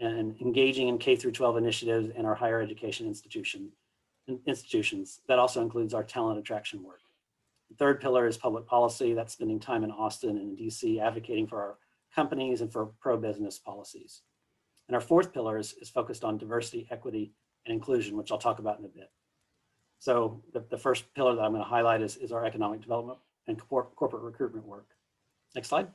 and engaging in K through 12 initiatives in our higher education institutions. That also includes our talent attraction work. The third pillar is public policy. That's spending time in Austin and in DC advocating for our companies and for pro-business policies. And our fourth pillar is focused on diversity, equity, and inclusion, which I'll talk about in a bit. So the first pillar that I'm going to highlight is our economic development and corporate recruitment work. Next slide.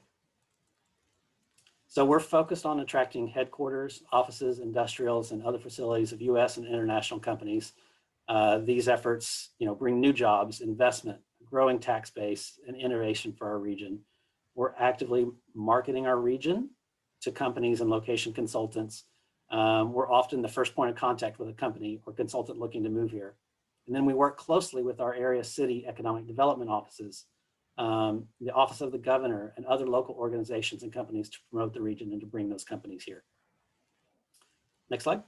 So we're focused on attracting headquarters, offices, industrials, and other facilities of US and international companies. These efforts, bring new jobs, investment, growing tax base, and innovation for our region. We're actively marketing our region to companies and location consultants. We're often the first point of contact with a company or consultant looking to move here. And then we work closely with our area city economic development offices, the Office of the Governor, and other local organizations and companies to promote the region and to bring those companies here. Next slide.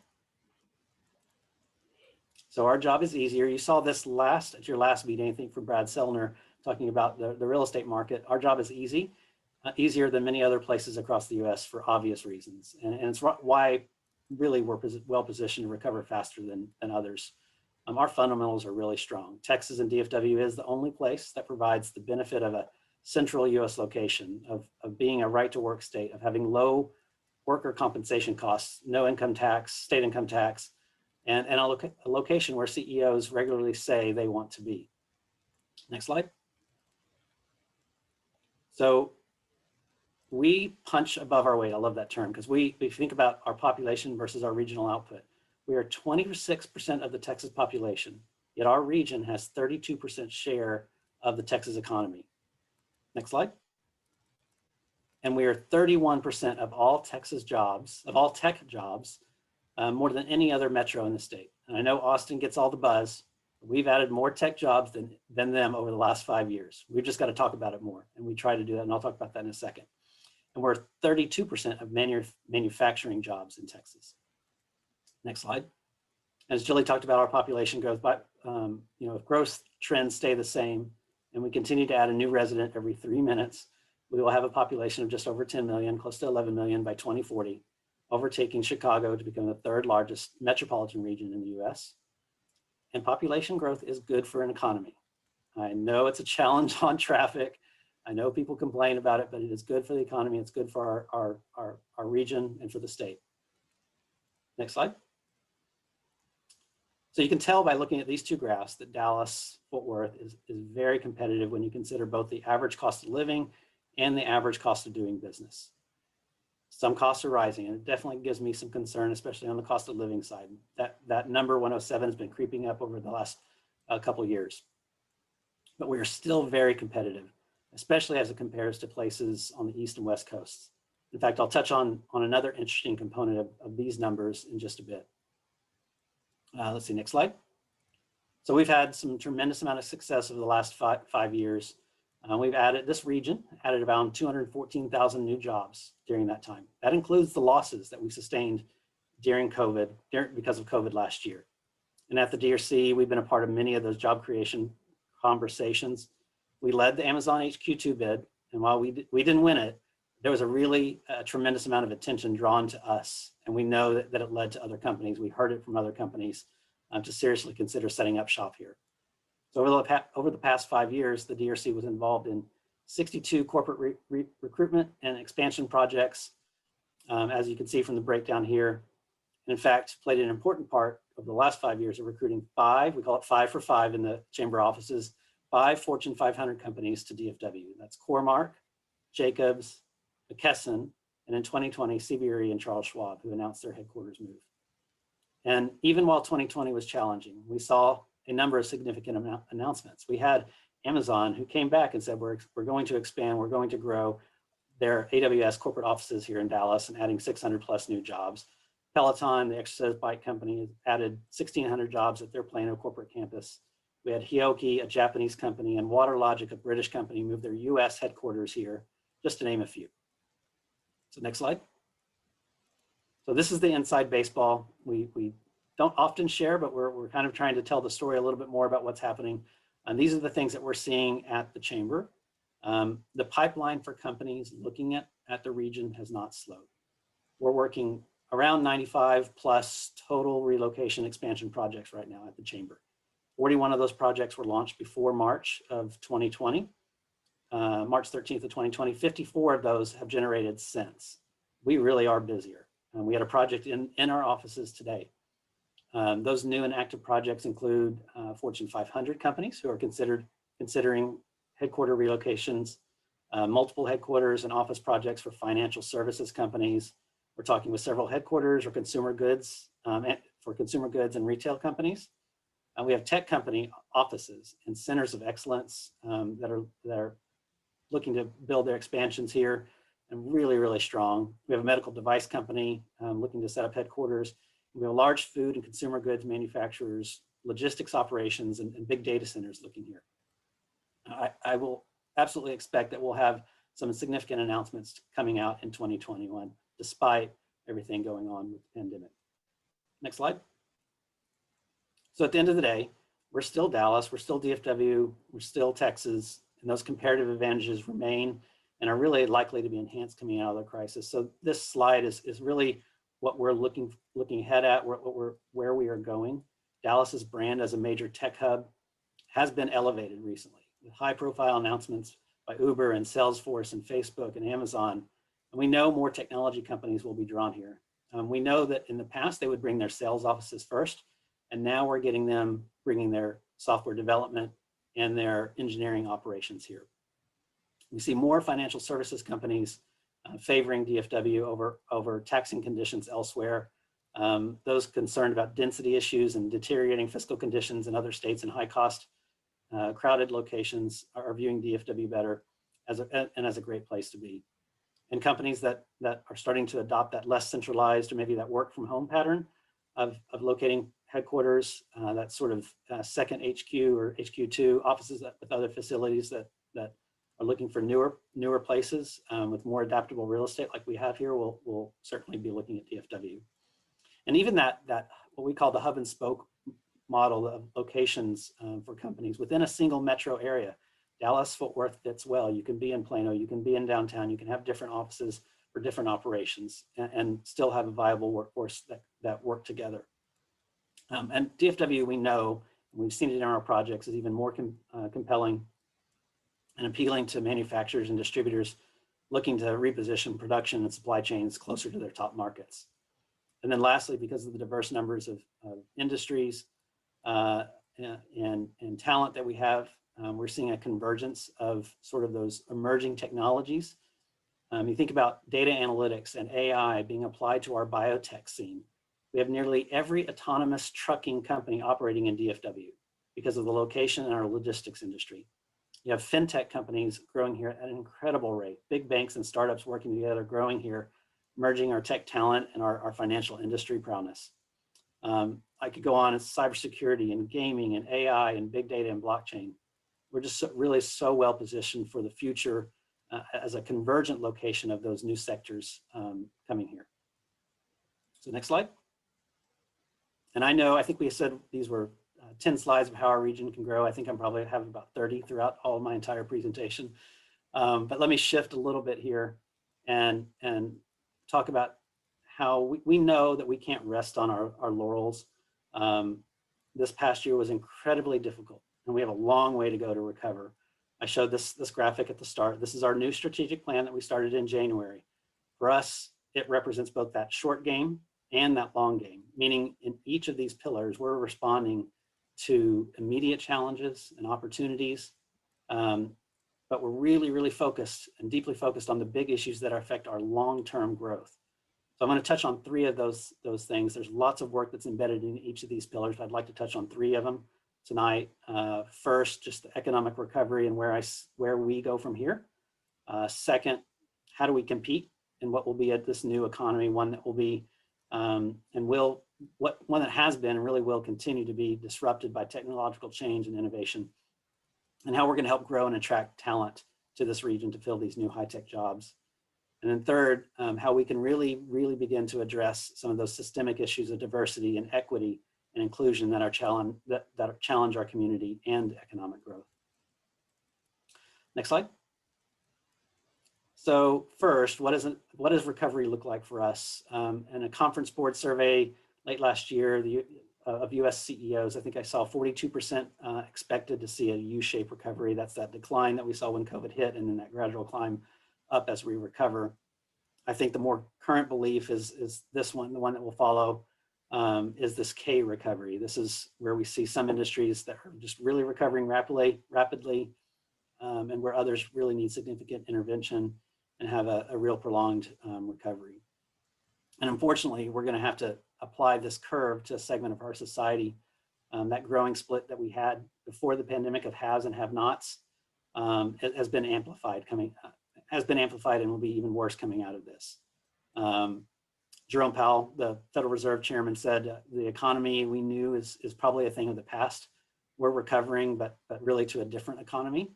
So our job is easier. You saw this at your last meeting, I think, from Brad Sellner, talking about the real estate market. Our job is easier than many other places across the US for obvious reasons. And it's why really we're well positioned to recover faster than others. Our fundamentals are really strong. Texas and DFW is the only place that provides the benefit of a central US location, of being a right to work state, of having low worker compensation costs, no income tax, state income tax, and a location where CEOs regularly say they want to be. Next slide. So we punch above our weight. I love that term, because if you think about our population versus our regional output, we are 26% of the Texas population, yet our region has 32% share of the Texas economy. Next slide. And we are 31% of all Texas jobs, of all tech jobs, more than any other metro in the state. And I know Austin gets all the buzz. We've added more tech jobs than them over the last 5 years. We've just got to talk about it more. And we try to do that, and I'll talk about that in a second. And we're 32% of manufacturing jobs in Texas. Next slide. As Julie talked about, our population growth, but if growth trends stay the same and we continue to add a new resident every 3 minutes, we will have a population of just over 10 million, close to 11 million by 2040, overtaking Chicago to become the third largest metropolitan region in the US. And population growth is good for an economy. I know it's a challenge on traffic. I know people complain about it, but it is good for the economy. It's good for our region and for the state. Next slide. So you can tell by looking at these two graphs that Dallas-Fort Worth is very competitive when you consider both the average cost of living and the average cost of doing business. Some costs are rising, and it definitely gives me some concern, especially on the cost of living side. That number 107 has been creeping up over the last couple of years. But we are still very competitive, especially as it compares to places on the East and West coasts. In fact, I'll touch on another interesting component of these numbers in just a bit. Let's see, next slide. So we've had some tremendous amount of success over the last five years. This region added around 214,000 new jobs during that time. That includes the losses that we sustained during COVID, because of COVID last year. And at the DRC, we've been a part of many of those job creation conversations. We led the Amazon HQ2 bid, and while we didn't win it, there was a tremendous amount of attention drawn to us. And we know that it led to other companies. We heard it from other companies to seriously consider setting up shop here. So over the past 5 years, the DRC was involved in 62 corporate recruitment and expansion projects, as you can see from the breakdown here. And in fact, played an important part of the last 5 years of recruiting we call it 5 for 5 in the chamber offices, 5 Fortune 500 companies to DFW. That's Core-Mark, Jacobs, McKesson, and in 2020, CBRE and Charles Schwab, who announced their headquarters move. And even while 2020 was challenging, we saw a number of significant announcements. We had Amazon, who came back and said, we're going to expand, we're going to grow their AWS corporate offices here in Dallas and adding 600 plus new jobs. Peloton, the exercise bike company, has added 1,600 jobs at their Plano corporate campus. We had Hioki, a Japanese company, and WaterLogic, a British company, move their US headquarters here, just to name a few. So next slide. So this is the inside baseball. We don't often share, but we're kind of trying to tell the story a little bit more about what's happening. And these are the things that we're seeing at the chamber. The pipeline for companies looking at the region has not slowed. We're working around 95 plus total relocation expansion projects right now at the chamber. 41 of those projects were launched before March of 2020, March 13th of 2020. 54 of those have generated since. We really are busier. We had a project in our offices today. Those new and active projects include Fortune 500 companies who are considering headquarter relocations, multiple headquarters and office projects for financial services companies. We're talking with several headquarters or consumer goods for consumer goods and retail companies. We have tech company offices and centers of excellence that are looking to build their expansions here and really, really strong. We have a medical device company looking to set up headquarters. We have large food and consumer goods manufacturers, logistics operations, and big data centers looking here. I will absolutely expect that we'll have some significant announcements coming out in 2021, despite everything going on with the pandemic. Next slide. So at the end of the day, we're still Dallas, we're still DFW, we're still Texas, and those comparative advantages remain and are really likely to be enhanced coming out of the crisis. So this slide is really what we're looking ahead at, where we are going. Dallas's brand as a major tech hub has been elevated recently with high-profile announcements by Uber and Salesforce and Facebook and Amazon. And we know more technology companies will be drawn here. We know that in the past they would bring their sales offices first, and now we're getting them bringing their software development and their engineering operations here. We see more financial services companies favoring DFW over taxing conditions elsewhere. Those concerned about density issues and deteriorating fiscal conditions in other states and high cost crowded locations are viewing DFW better as a great place to be. And companies that are starting to adopt that less centralized or maybe that work from home pattern of locating headquarters, that sort of second HQ or HQ2 offices with other facilities that are looking for newer places with more adaptable real estate like we have here, we'll certainly be looking at DFW. And even that what we call the hub and spoke model of locations for companies within a single metro area. Dallas, Fort Worth fits well. You can be in Plano, you can be in downtown, you can have different offices for different operations and still have a viable workforce that work together. And DFW, we know, and we've seen it in our projects, is even more compelling and appealing to manufacturers and distributors looking to reposition production and supply chains closer to their top markets. And then lastly, because of the diverse numbers of industries and talent that we have, we're seeing a convergence of sort of those emerging technologies. You think about data analytics and AI being applied to our biotech scene. We have nearly every autonomous trucking company operating in DFW because of the location in our logistics industry. You have fintech companies growing here at an incredible rate. Big banks and startups working together, growing here, merging our tech talent and our financial industry prowess. I could go on in cybersecurity and gaming and AI and big data and blockchain. We're just really so well positioned for the future as a convergent location of those new sectors coming here. So next slide. And I think we said these were 10 slides of how our region can grow. I think I'm probably have about 30 throughout all of my entire presentation. But let me shift a little bit here and talk about how we know that we can't rest on our laurels. This past year was incredibly difficult and we have a long way to go to recover. I showed this graphic at the start. This is our new strategic plan that we started in January. For us, it represents both that short game and that long game, meaning in each of these pillars, we're responding to immediate challenges and opportunities, but we're really, really focused and deeply focused on the big issues that affect our long-term growth. So I'm going to touch on 3 of those things. There's lots of work that's embedded in each of these pillars, but I'd like to touch on 3 of them tonight. First, just the economic recovery and where we go from here. Second, how do we compete in what will be at this new economy, one that will be and one that has been and really will continue to be disrupted by technological change and innovation, and how we're going to help grow and attract talent to this region to fill these new high-tech jobs. And then third, how we can really begin to address some of those systemic issues of diversity and equity and inclusion that challenge our community and economic growth. Next slide. So first, what does recovery look like for us? In a conference board survey late last year of US CEOs, I think I saw 42% expected to see a U-shaped recovery. That's that decline that we saw when COVID hit, and then that gradual climb up as we recover. I think the more current belief is this one, the one that will follow, is this K recovery. This is where we see some industries that are just really recovering rapidly, and where others really need significant intervention and have a real prolonged recovery. And unfortunately, we're going to have to apply this curve to a segment of our society. That growing split that we had before the pandemic of haves and have-nots has been amplified and will be even worse coming out of this. Jerome Powell, the Federal Reserve Chairman, said the economy we knew is probably a thing of the past. We're recovering, but really to a different economy.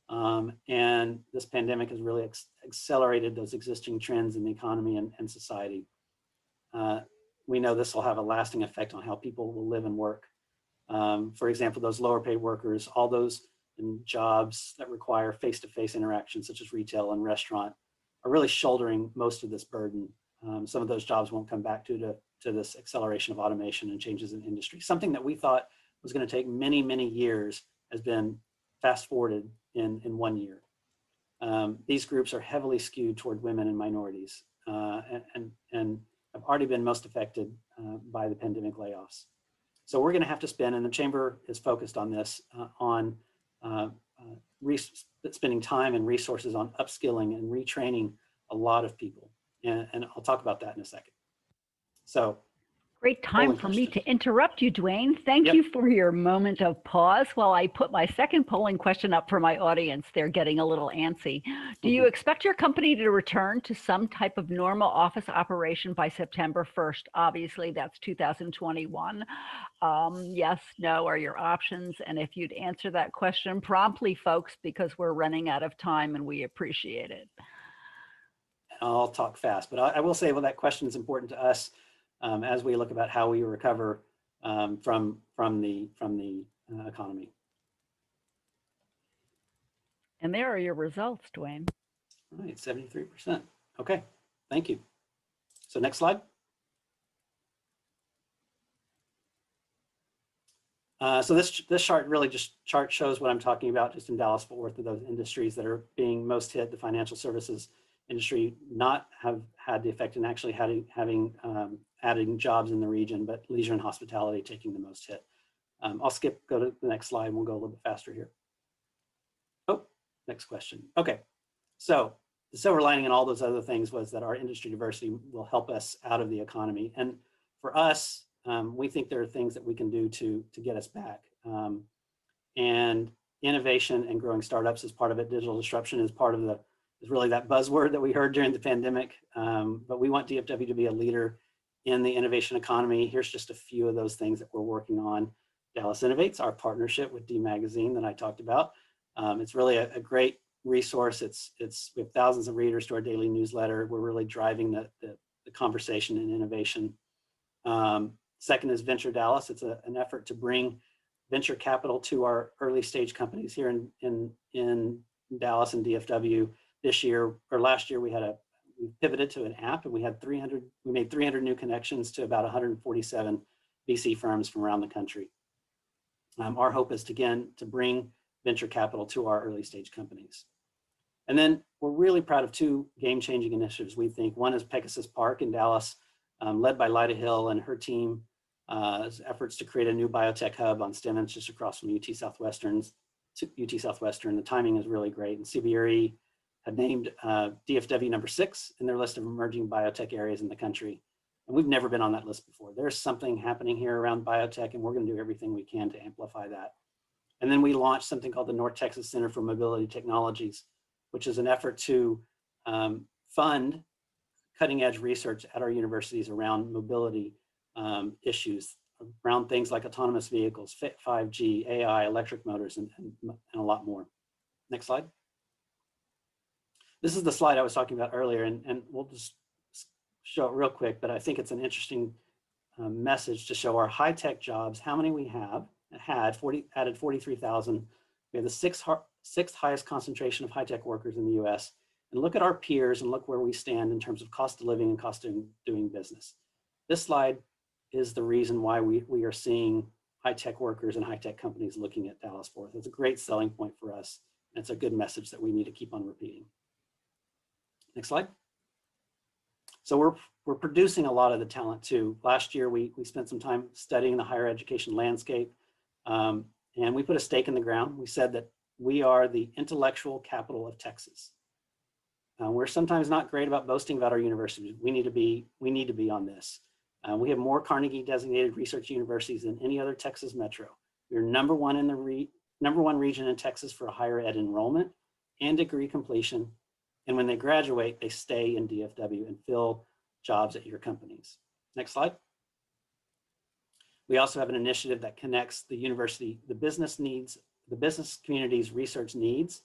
And this pandemic has really accelerated those existing trends in the economy and society. We know this will have a lasting effect on how people will live and work. For example, those lower paid workers, all those in jobs that require face-to-face interaction, such as retail and restaurant, are really shouldering most of this burden. Some of those jobs won't come back to this acceleration of automation and changes in industry. Something that we thought was going to take many, many years has been fast forwarded in 1 year. These groups are heavily skewed toward women and minorities, and have already been most affected by the pandemic layoffs. So we're going to have to spend, and the Chamber is focused on this, spending time and resources on upskilling and retraining a lot of people. And I'll talk about that in a second. So great time for me to interrupt you, Dwayne. Thank you for your moment of pause while I put my second polling question up for my audience. They're getting a little antsy. Do you expect your company to return to some type of normal office operation by September 1st? Obviously, that's 2021. Yes, no are your options. And if you'd answer that question promptly, folks, because we're running out of time and we appreciate it. I'll talk fast, but I will say, well, that question is important to us. As we look about how we recover from the economy. And there are your results, Dwayne. All right, 73%. Okay, thank you. So next slide. So this chart really shows what I'm talking about just in Dallas-Fort Worth, of those industries that are being most hit. The financial services industry not have had the effect in actually adding jobs in the region, but leisure and hospitality taking the most hit. I'll go to the next slide and we'll go a little bit faster here. Oh, next question. Okay, so the silver lining and all those other things was that our industry diversity will help us out of the economy. And for us, we think there are things that we can do to get us back. And innovation and growing startups is part of it. Digital disruption is part of is really that buzzword that we heard during the pandemic. But we want DFW to be a leader in the innovation economy. Here's just a few of those things that we're working on. Dallas Innovates, our partnership with D Magazine that I talked about. It's really a great resource. We have thousands of readers to our daily newsletter. We're really driving the conversation and innovation. Second is Venture Dallas. It's an effort to bring venture capital to our early stage companies here in Dallas and DFW. Last year, we pivoted to an app, and we made 300 new connections to about 147 VC firms from around the country. Our hope is to bring venture capital to our early stage companies. And then we're really proud of two game-changing initiatives, we think. One is Pegasus Park in Dallas, led by Lyda Hill and her team, efforts to create a new biotech hub on Stemmons just across from UT Southwestern. The timing is really great. And CBRE had named DFW number 6 in their list of emerging biotech areas in the country. And we've never been on that list before. There's something happening here around biotech, and we're going to do everything we can to amplify that. And then we launched something called the North Texas Center for Mobility Technologies, which is an effort to fund cutting edge research at our universities around mobility issues, around things like autonomous vehicles, 5G, AI, electric motors, and a lot more. Next slide. This is the slide I was talking about earlier, and we'll just show it real quick, but I think it's an interesting message to show our high-tech jobs, how many we have, added 43,000. We have the sixth highest concentration of high-tech workers in the US. And look at our peers and look where we stand in terms of cost of living and cost of doing business. This slide is the reason why we are seeing high-tech workers and high-tech companies looking at Dallas-Fort Worth. It's a great selling point for us. And it's a good message that we need to keep on repeating. Next slide. So we're producing a lot of the talent too. Last year, we spent some time studying the higher education landscape, and we put a stake in the ground. We said that we are the intellectual capital of Texas. We're sometimes not great about boasting about our universities. We need to be on this. We have more Carnegie designated research universities than any other Texas metro. We're number one in the number one region in Texas for higher ed enrollment and degree completion. And when they graduate, they stay in DFW and fill jobs at your companies. Next slide. We also have an initiative that connects the university, the business community's research needs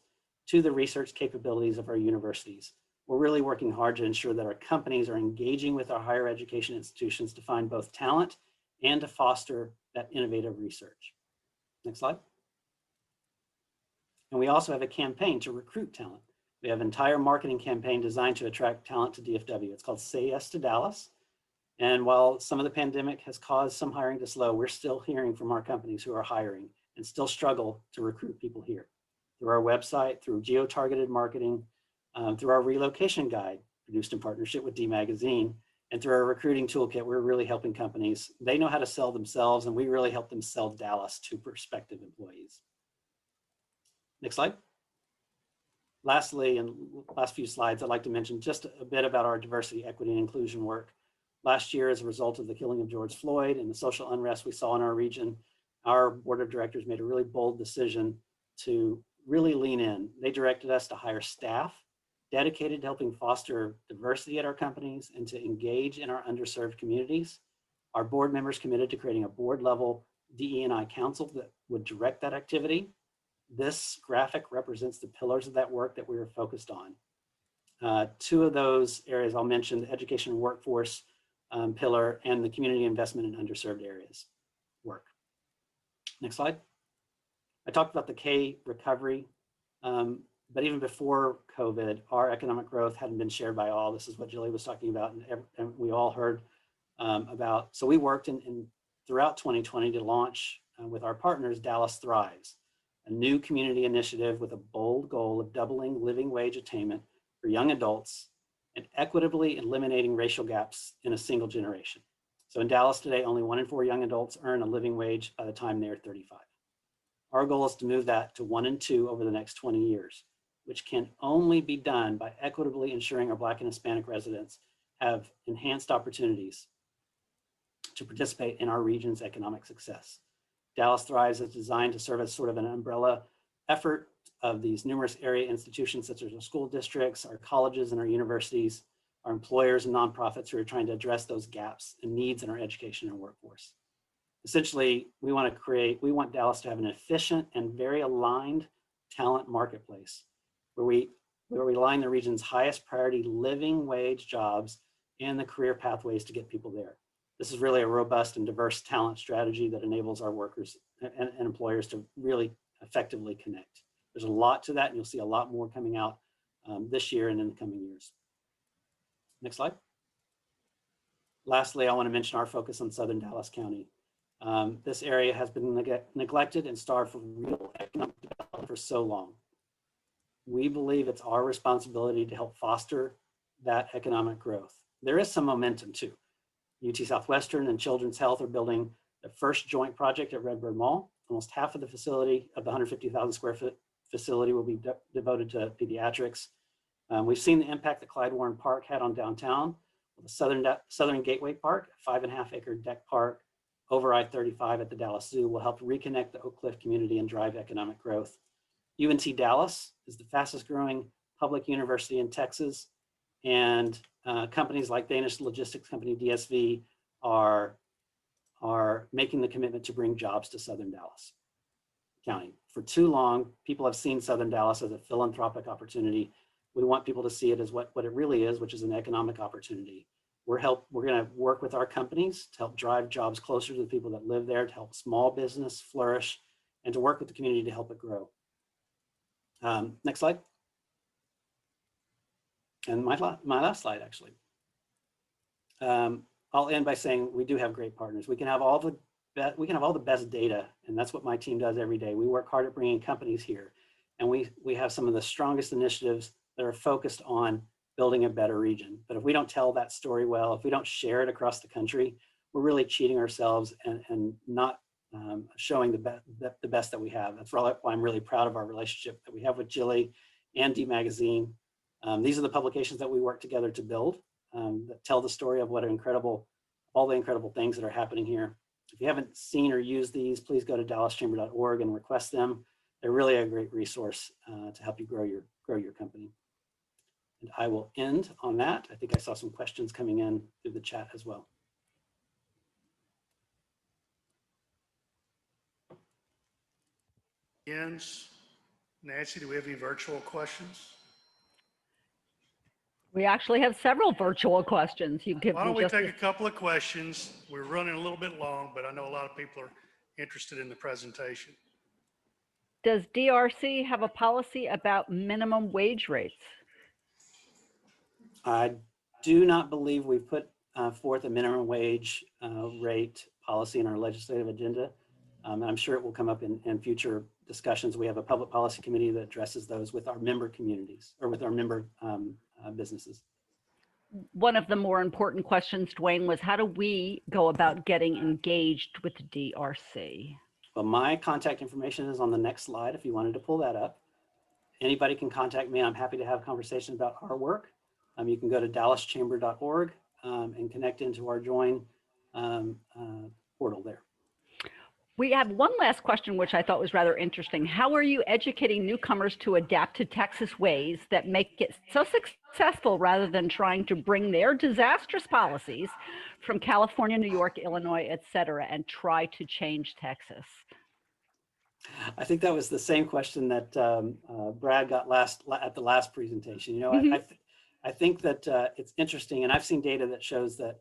to the research capabilities of our universities. We're really working hard to ensure that our companies are engaging with our higher education institutions to find both talent and to foster that innovative research. Next slide. And we also have a campaign to recruit talent. We have an entire marketing campaign designed to attract talent to DFW. It's called Say Yes to Dallas. And while some of the pandemic has caused some hiring to slow, we're still hearing from our companies who are hiring and still struggle to recruit people here. Through our website, through geo-targeted marketing, through our relocation guide, produced in partnership with D Magazine, and through our recruiting toolkit, we're really helping companies. They know how to sell themselves, and we really help them sell Dallas to prospective employees. Next slide. Lastly, and last few slides, I'd like to mention just a bit about our diversity, equity, and inclusion work. Last year, as a result of the killing of George Floyd and the social unrest we saw in our region, our board of directors made a really bold decision to really lean in. They directed us to hire staff dedicated to helping foster diversity at our companies and to engage in our underserved communities. Our board members committed to creating a board-level DE&I council that would direct that activity. This graphic represents the pillars of that work that we were focused on. Two of those areas I'll mention, the education and workforce pillar and the community investment in underserved areas work. Next slide. I talked about the K recovery, but even before COVID, our economic growth hadn't been shared by all. This is what Julie was talking about, and we all heard about. So we worked throughout 2020 to launch with our partners, Dallas Thrives, a new community initiative with a bold goal of doubling living wage attainment for young adults and equitably eliminating racial gaps in a single generation. So in Dallas today, only 1 in 4 young adults earn a living wage by the time they're 35. Our goal is to move that to 1 in 2 over the next 20 years, which can only be done by equitably ensuring our Black and Hispanic residents have enhanced opportunities to participate in our region's economic success. Dallas Thrives is designed to serve as sort of an umbrella effort of these numerous area institutions such as our school districts, our colleges and our universities, our employers and nonprofits who are trying to address those gaps and needs in our education and workforce. Essentially, we want Dallas to have an efficient and very aligned talent marketplace where we align the region's highest priority living wage jobs and the career pathways to get people there. This is really a robust and diverse talent strategy that enables our workers and employers to really effectively connect. There's a lot to that, and you'll see a lot more coming out this year and in the coming years. Next slide. Lastly, I want to mention our focus on Southern Dallas County. This area has been neglected and starved for real economic development for so long. We believe it's our responsibility to help foster that economic growth. There is some momentum too. UT Southwestern and Children's Health are building the first joint project at Redbird Mall. Almost half of the facility of the 150,000 square foot facility will be devoted to pediatrics. We've seen the impact that Clyde Warren Park had on downtown. The Southern Gateway Park, a 5.5 acre deck park over I-35 at the Dallas Zoo, will help reconnect the Oak Cliff community and drive economic growth. UNT Dallas is the fastest growing public university in Texas, and companies like Danish logistics company DSV are making the commitment to bring jobs to Southern Dallas County. For too long, people have seen Southern Dallas as a philanthropic opportunity. We want people to see it as what it really is, which is an economic opportunity. We're going to work with our companies to help drive jobs closer to the people that live there, to help small business flourish, and to work with the community to help it grow. Next slide. And my last slide, actually. I'll end by saying we do have great partners. We can have all the best data, and that's what my team does every day. We work hard at bringing companies here, and we have some of the strongest initiatives that are focused on building a better region. But if we don't tell that story well, if we don't share it across the country, we're really cheating ourselves and not showing the best that we have. That's why I'm really proud of our relationship that we have with Jilly and D Magazine. These are the publications that we work together to build, that tell the story of all the incredible things that are happening here. If you haven't seen or used these, please go to dallaschamber.org and request them. They're really a great resource to help you grow your company. And I will end on that. I think I saw some questions coming in through the chat as well. Jens, Nancy, do we have any virtual questions? We actually have several virtual questions. You give Why don't me we just take a couple of questions? We're running a little bit long, but I know a lot of people are interested in the presentation. Does DRC have a policy about minimum wage rates? I do not believe we've put forth a minimum wage rate policy in our legislative agenda. I'm sure it will come up in future discussions. We have a public policy committee that addresses those with our member communities or with our member businesses. One of the more important questions, Dwayne, was how do we go about getting engaged with the DRC? Well, my contact information is on the next slide if you wanted to pull that up. Anybody can contact me. I'm happy to have conversations about our work. You can go to dallaschamber.org and connect into our join portal there. We have one last question, which I thought was rather interesting. How are you educating newcomers to adapt to Texas ways that make it so successful rather than trying to bring their disastrous policies from California, New York, Illinois, et cetera, and try to change Texas? I think that was the same question that Brad got at the last presentation. You know, Mm-hmm. I think that it's interesting, and I've seen data that shows that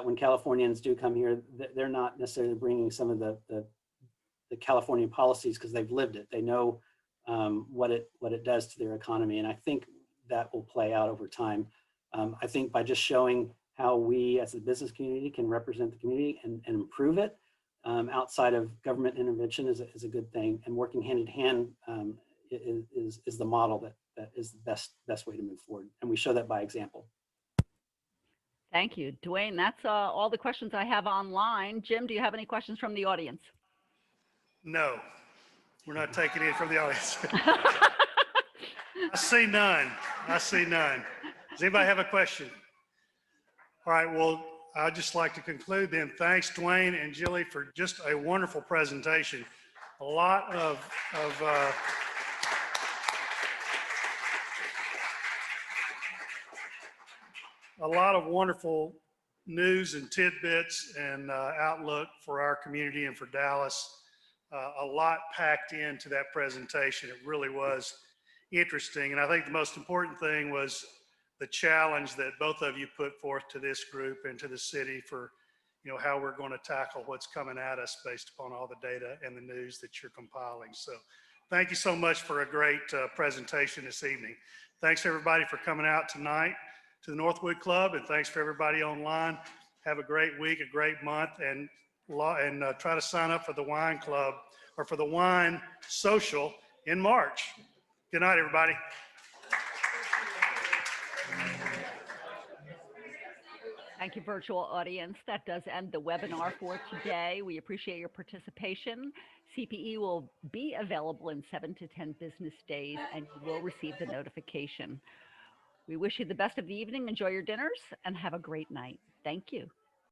when Californians do come here, they're not necessarily bringing some of the Californian policies because they've lived it. They know what it does to their economy, and I think that will play out over time. I think by just showing how we as a business community can represent the community and improve it outside of government intervention is a good thing, and working hand in hand is the model that is the best way to move forward, and we show that by example. Thank you, Dwayne. That's all the questions I have online. Jim, do you have any questions from the audience? No, we're not taking any from the audience. I see none. I see none. Does anybody have a question? All right, well, I'd just like to conclude then. Thanks, Dwayne and Jilly, for just a wonderful presentation. A lot of wonderful news and tidbits and outlook for our community and for Dallas. A lot packed into that presentation. It really was interesting. And I think the most important thing was the challenge that both of you put forth to this group and to the city for, you know, how we're going to tackle what's coming at us based upon all the data and the news that you're compiling. So thank you so much for a great presentation this evening. Thanks everybody for coming out tonight to the Northwood Club, and thanks for everybody online. Have a great week, a great month, and try to sign up for the wine club or for the wine social in March. Good night, everybody. Thank you, virtual audience. That does end the webinar for today. We appreciate your participation. CPE will be available in 7 to 10 business days, and you will receive the notification. We wish you the best of the evening. Enjoy your dinners and have a great night. Thank you.